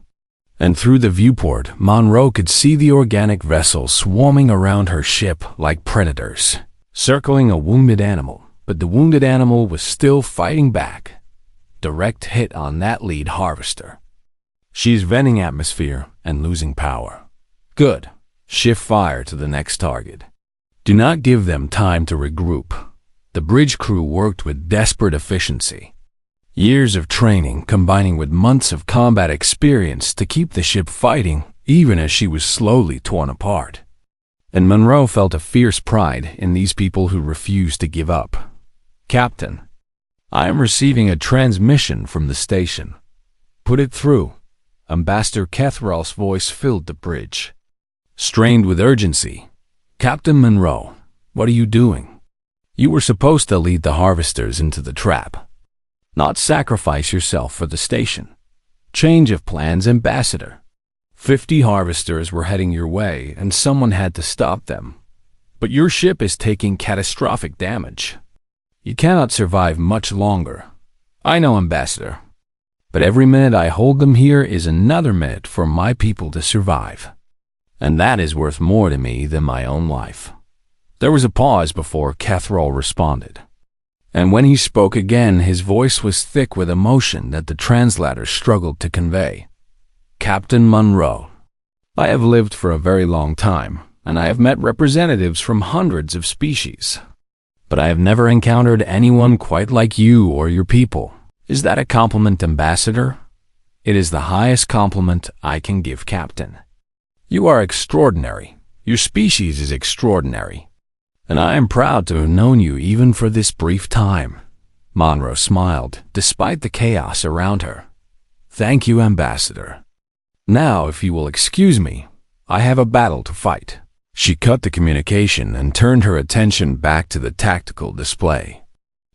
And through the viewport, Monroe could see the organic vessels swarming around her ship like predators, circling a wounded animal. But the wounded animal was still fighting back. Direct hit on that lead harvester. "She's venting atmosphere and losing power." "Good. Shift fire to the next target. Do not give them time to regroup." The bridge crew worked with desperate efficiency. Years of training combining with months of combat experience to keep the ship fighting even as she was slowly torn apart. And Monroe felt a fierce pride in these people who refused to give up. "Captain, I am receiving a transmission from the station." "Put it through." Ambassador Catherall's voice filled the bridge, strained with urgency. "Captain Monroe, what are you doing? You were supposed to lead the harvesters into the trap, not sacrifice yourself for the station. Change of plans, Ambassador. 50 harvesters were heading your way and someone had to stop them. But your ship is taking catastrophic damage. You cannot survive much longer." "I know, Ambassador. But every minute I hold them here is another minute for my people to survive. And that is worth more to me than my own life." There was a pause before Catherall responded. And when he spoke again, his voice was thick with emotion that the translator struggled to convey. "Captain Monroe, I have lived for a very long time, and I have met representatives from hundreds of species. But I have never encountered anyone quite like you or your people. Is that a compliment, Ambassador?" "It is the highest compliment I can give, Captain. You are extraordinary. Your species is extraordinary. And I am proud to have known you even for this brief time." Monroe smiled, despite the chaos around her. "Thank you, Ambassador. Now, if you will excuse me, I have a battle to fight." She cut the communication and turned her attention back to the tactical display,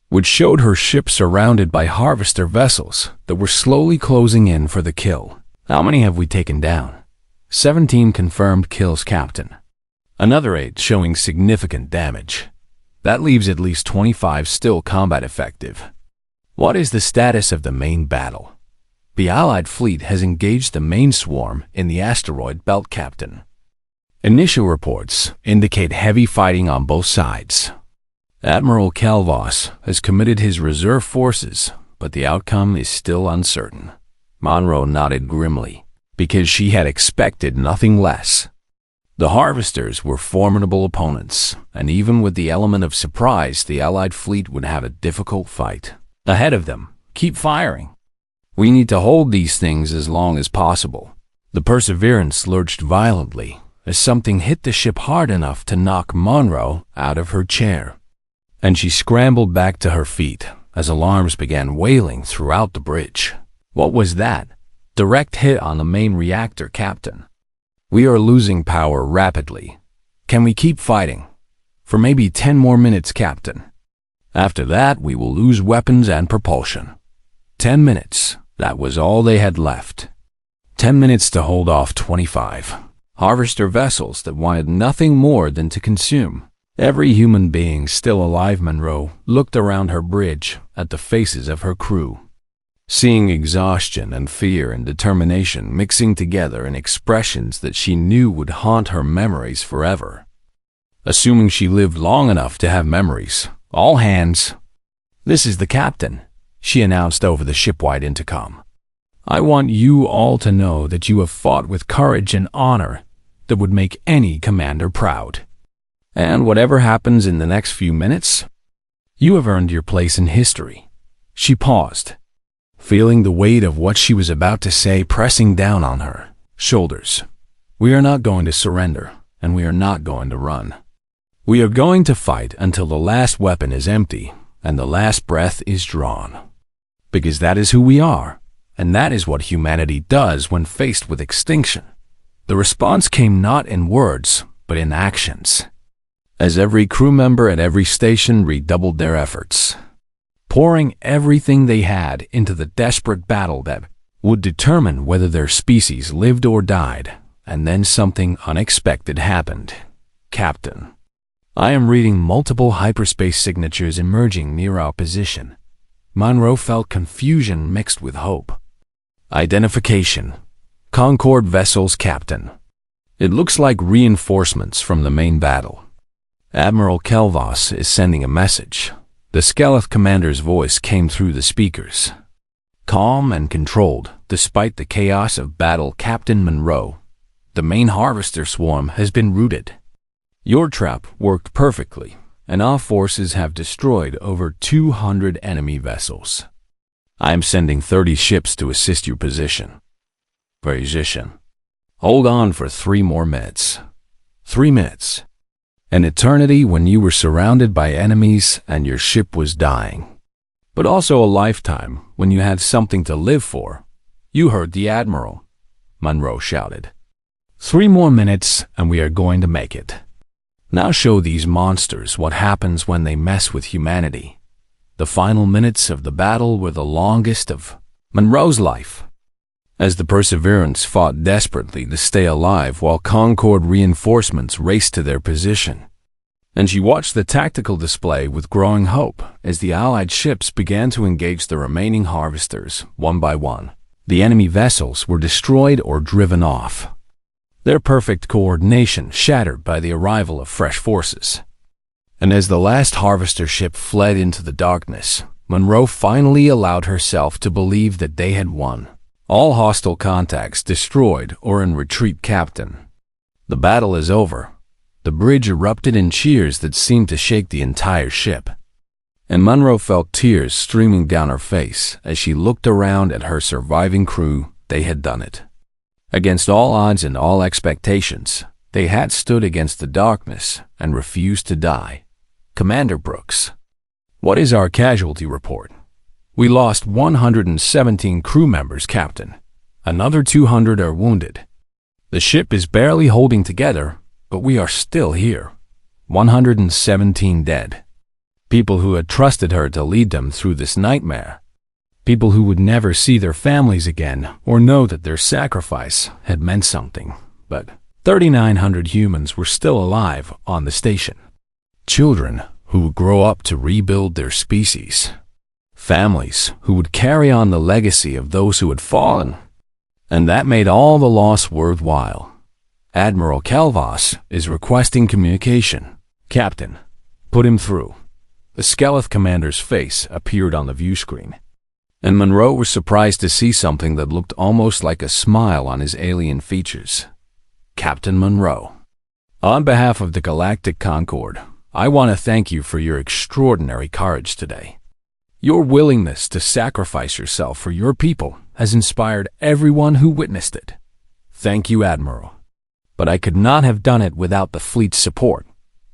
which showed her ship surrounded by harvester vessels that were slowly closing in for the kill. "How many have we taken down?" 17 confirmed kills, Captain. Another 8 showing significant damage. That leaves at least 25 still combat effective. What is the status of the main battle? The Allied fleet has engaged the main swarm in the asteroid belt, Captain. Initial reports indicate heavy fighting on both sides. Admiral Calvas has committed his reserve forces, but the outcome is still uncertain. Monroe nodded grimly, because she had expected nothing less. The Harvesters were formidable opponents, and even with the element of surprise, the Allied fleet would have a difficult fight ahead of them. Keep firing. We need to hold these things as long as possible. The Perseverance lurched violently as something hit the ship hard enough to knock Monroe out of her chair, and she scrambled back to her feet as alarms began wailing throughout the bridge. What was that? Direct hit on the main reactor, Captain. We are losing power rapidly. Can we keep fighting? For maybe 10 more minutes, Captain. After that, we will lose weapons and propulsion. 10 minutes. That was all they had left. 10 minutes to hold off 25 Harvester vessels that wanted nothing more than to consume every human being still alive. Monroe looked around her bridge at the faces of her crew, seeing exhaustion and fear and determination mixing together in expressions that she knew would haunt her memories forever. Assuming she lived long enough to have memories. All hands. This is the captain, she announced over the shipwide intercom. I want you all to know that you have fought with courage and honor that would make any commander proud. And whatever happens in the next few minutes, you have earned your place in history. She paused, feeling the weight of what she was about to say pressing down on her shoulders. We are not going to surrender, and we are not going to run. We are going to fight until the last weapon is empty and the last breath is drawn. Because that is who we are, and that is what humanity does when faced with extinction. The response came not in words, but in actions, as every crew member at every station redoubled their efforts, pouring everything they had into the desperate battle that would determine whether their species lived or died. And then something unexpected happened. Captain, I am reading multiple hyperspace signatures emerging near our position. Monroe felt confusion mixed with hope. Identification. Concorde vessels, Captain. It looks like reinforcements from the main battle. Admiral Calvas is sending a message. The Skeleton commander's voice came through the speakers. Calm and controlled, despite the chaos of battle, Captain Monroe. The main harvester swarm has been routed. Your trap worked perfectly, and our forces have destroyed over 200 enemy vessels. I am sending 30 ships to assist your position. Hold on for 3 more minutes. 3 minutes. An eternity when you were surrounded by enemies and your ship was dying. But also a lifetime when you had something to live for. You heard the Admiral, Monroe shouted. 3 more minutes and we are going to make it. Now show these monsters what happens when they mess with humanity. The final minutes of the battle were the longest of Monroe's life, as the Perseverance fought desperately to stay alive while Concorde reinforcements raced to their position. And she watched the tactical display with growing hope as the Allied ships began to engage the remaining harvesters one by one. The enemy vessels were destroyed or driven off, their perfect coordination shattered by the arrival of fresh forces. And as the last harvester ship fled into the darkness, Monroe finally allowed herself to believe that they had won. All hostile contacts destroyed or in retreat, Captain. The battle is over. The bridge erupted in cheers that seemed to shake the entire ship. And Monroe felt tears streaming down her face as she looked around at her surviving crew. They had done it. Against all odds and all expectations, they had stood against the darkness and refused to die. Commander Brooks, what is our casualty report? We lost 117 crew members, Captain. Another 200 are wounded. The ship is barely holding together, but we are still here. 117 dead. People who had trusted her to lead them through this nightmare. People who would never see their families again or know that their sacrifice had meant something. But 3,900 humans were still alive on the station. Children who would grow up to rebuild their species. Families who would carry on the legacy of those who had fallen. And that made all the loss worthwhile. Admiral Calvas is requesting communication. Captain, put him through. The Skeleton commander's face appeared on the view screen, and Monroe was surprised to see something that looked almost like a smile on his alien features. Captain Monroe, on behalf of the Galactic Concord, I want to thank you for your extraordinary courage today. Your willingness to sacrifice yourself for your people has inspired everyone who witnessed it. Thank you, Admiral. But I could not have done it without the fleet's support.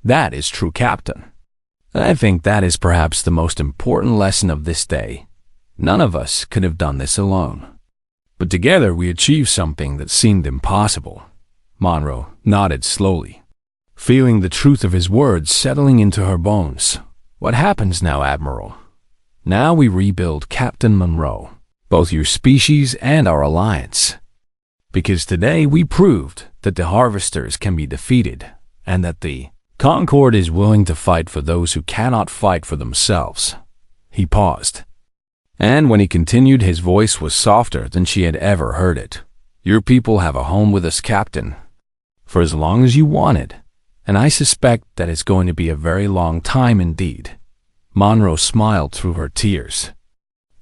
That is true, Captain. I think that is perhaps the most important lesson of this day. None of us could have done this alone. But together we achieved something that seemed impossible. Monroe nodded slowly, feeling the truth of his words settling into her bones. What happens now, Admiral? Now we rebuild Captain Monroe, both your species and our alliance. Because today we proved that the harvesters can be defeated, and that the Concord is willing to fight for those who cannot fight for themselves. He paused, and when he continued, his voice was softer than she had ever heard it. Your people have a home with us, Captain, for as long as you want it, and I suspect that it's going to be a very long time indeed. Monroe smiled through her tears,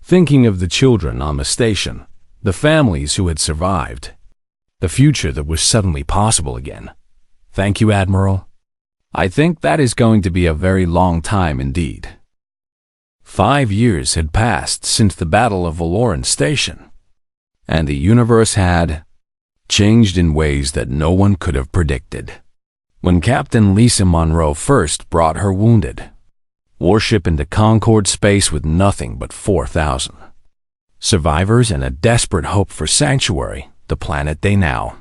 thinking of the children on the station, the families who had survived, the future that was suddenly possible again. Thank you, Admiral. I think that is going to be a very long time indeed. 5 years had passed since the Battle of Valoran Station, and the universe had changed in ways that no one could have predicted. When Captain Lisa Monroe first brought her wounded warship into Concord space with nothing but 4,000 survivors and a desperate hope for sanctuary, the planet they now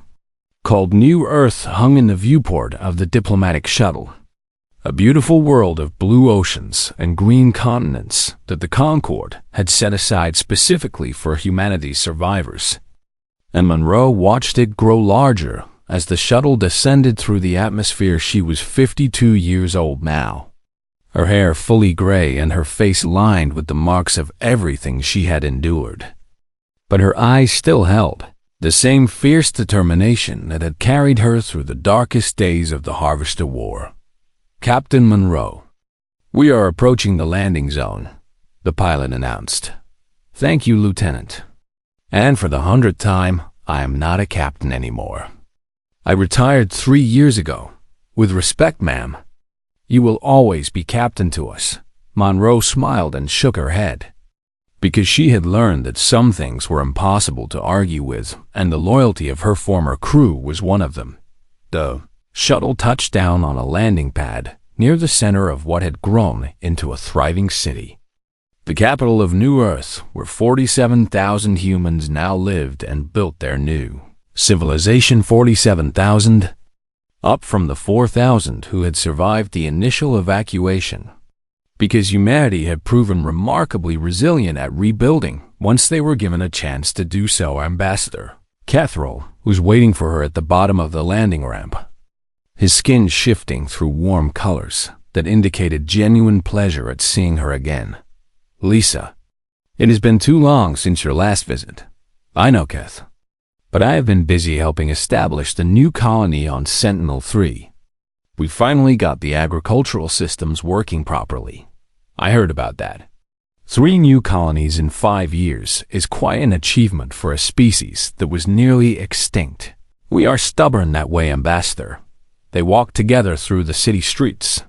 called New Earth hung in the viewport of the diplomatic shuttle, a beautiful world of blue oceans and green continents that the Concord had set aside specifically for humanity's survivors. And Monroe watched it grow larger as the shuttle descended through the atmosphere. She was 52 years old now, her hair fully gray and her face lined with the marks of everything she had endured. But her eyes still held the same fierce determination that had carried her through the darkest days of the Harvester War. Captain Monroe, we are approaching the landing zone, the pilot announced. Thank you, Lieutenant. And for the 100th time, I am not a captain anymore. I retired 3 years ago. With respect, ma'am. You will always be captain to us. Monroe smiled and shook her head, because she had learned that some things were impossible to argue with, and the loyalty of her former crew was one of them. The shuttle touched down on a landing pad near the center of what had grown into a thriving city, the capital of New Earth, where 47,000 humans now lived and built their new civilization. 47,000, up from the 4,000 who had survived the initial evacuation, because humanity had proven remarkably resilient at rebuilding once they were given a chance to do so. Ambassador Catherall was waiting for her at the bottom of the landing ramp, his skin shifting through warm colors that indicated genuine pleasure at seeing her again. Lisa, it has been too long since your last visit. I know, Kath, but I have been busy helping establish the new colony on Sentinel-3. We finally got the agricultural systems working properly. I heard about that. 3 new colonies in 5 years is quite an achievement for a species that was nearly extinct. We are stubborn that way, Ambassador. They walked together through the city streets,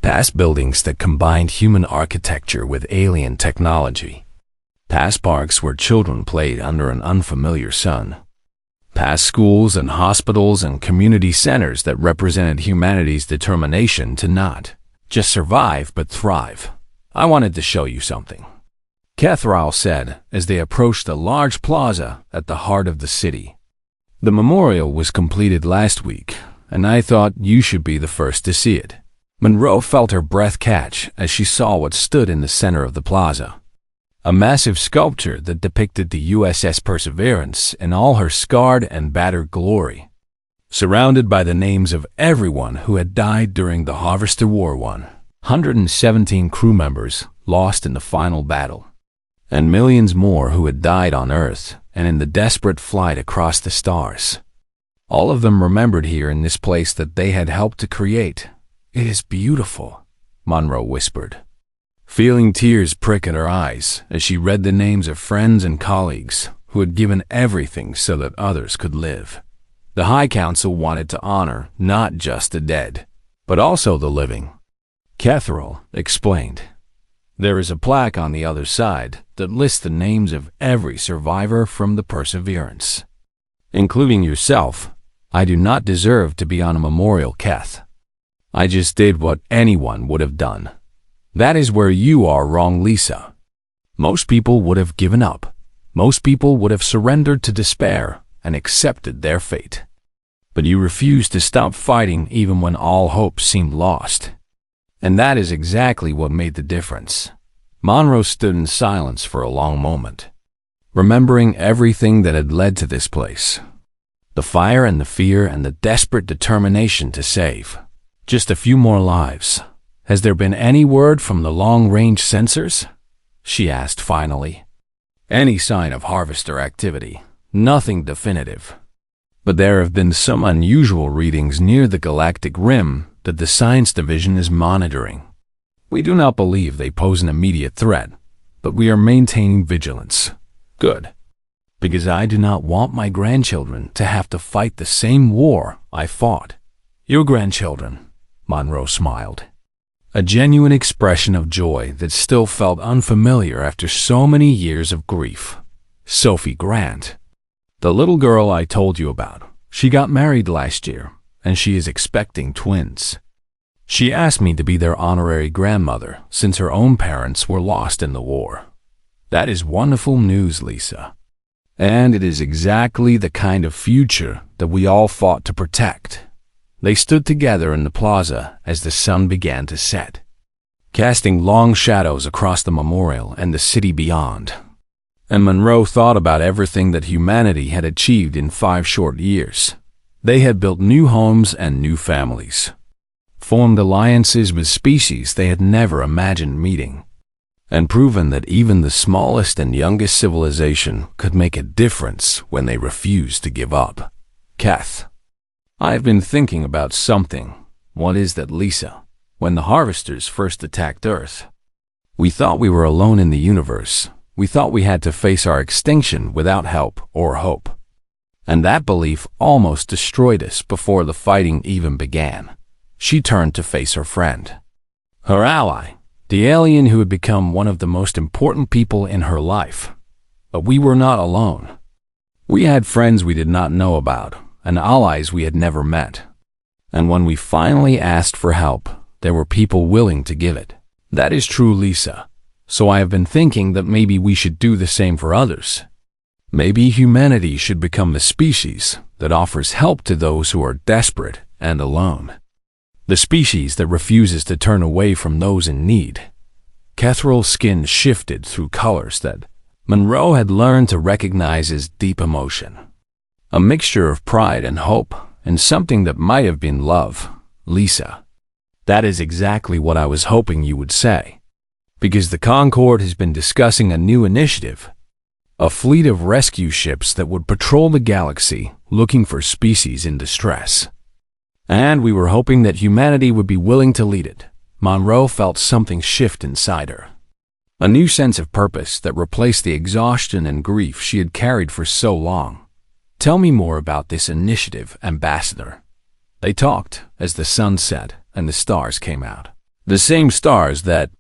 past buildings that combined human architecture with alien technology, past parks where children played under an unfamiliar sun, past schools and hospitals and community centers that represented humanity's determination to not just survive but thrive. I wanted to show you something, Catherall said as they approached a large plaza at the heart of the city. The memorial was completed last week, and I thought you should be the first to see it. Monroe felt her breath catch as she saw what stood in the center of the plaza, a massive sculpture that depicted the USS Perseverance in all her scarred and battered glory. surrounded by the names of everyone who had died during the Harvester War. 117 crew members lost in the final battle, and millions more who had died on Earth and in the desperate flight across the stars. All of them remembered here in this place that they had helped to create. "It is beautiful," Monroe whispered, feeling tears prick at her eyes as she read the names of friends and colleagues who had given everything so that others could live. The High Council wanted to honor not just the dead, but also the living. Catherall explained, "There is a plaque on the other side that lists the names of every survivor from the Perseverance, including yourself. I do not deserve to be on a memorial, Kath. I just did what anyone would have done." "That is where you are wrong, Lisa. Most people would have given up. Most people would have surrendered to despair and accepted their fate. But you refused to stop fighting even when all hope seemed lost. And that is exactly what made the difference." Monroe stood in silence for a long moment, remembering everything that had led to this place. The fire and the fear and the desperate determination to save just a few more lives. "Has there been any word from the long-range sensors?" she asked finally. "Any sign of harvester activity? Nothing definitive. But there have been some unusual readings near the galactic rim that the science division is monitoring. We do not believe they pose an immediate threat, but we are maintaining vigilance." "Good. Because I do not want my grandchildren to have to fight the same war I fought." "Your grandchildren," Monroe smiled, a genuine expression of joy that still felt unfamiliar after so many years of grief. "Sophie Grant, the little girl I told you about. She got married last year, and she is expecting twins. She asked me to be their honorary grandmother since her own parents were lost in the war." "That is wonderful news, Lisa. And it is exactly the kind of future that we all fought to protect." They stood together in the plaza as the sun began to set, casting long shadows across the memorial and the city beyond. And Monroe thought about everything that humanity had achieved in 5 short years. They had built new homes and new families, formed alliances with species they had never imagined meeting, and proven that even the smallest and youngest civilization could make a difference when they refused to give up. "Kath, I've been thinking about something." "What is that, Lisa?" "When the harvesters first attacked Earth, we thought we were alone in the universe. We thought we had to face our extinction without help or hope. And that belief almost destroyed us before the fighting even began." She turned to face her friend, her ally, the alien who had become one of the most important people in her life. But we were not alone. We had friends we did not know about, and allies we had never met. And when we finally asked for help, there were people willing to give it. "That is true, Lisa. So I have been thinking that maybe we should do the same for others. Maybe humanity should become the species that offers help to those who are desperate and alone. The species that refuses to turn away from those in need." Catherall's skin shifted through colors that Monroe had learned to recognize as deep emotion, a mixture of pride and hope, and something that might have been love. "Lisa, that is exactly what I was hoping you would say. Because the Concord has been discussing a new initiative, a fleet of rescue ships that would patrol the galaxy looking for species in distress. And we were hoping that humanity would be willing to lead it." Monroe felt something shift inside her, a new sense of purpose that replaced the exhaustion and grief she had carried for so long. "Tell me more about this initiative, Ambassador." They talked as the sun set and the stars came out. The same stars that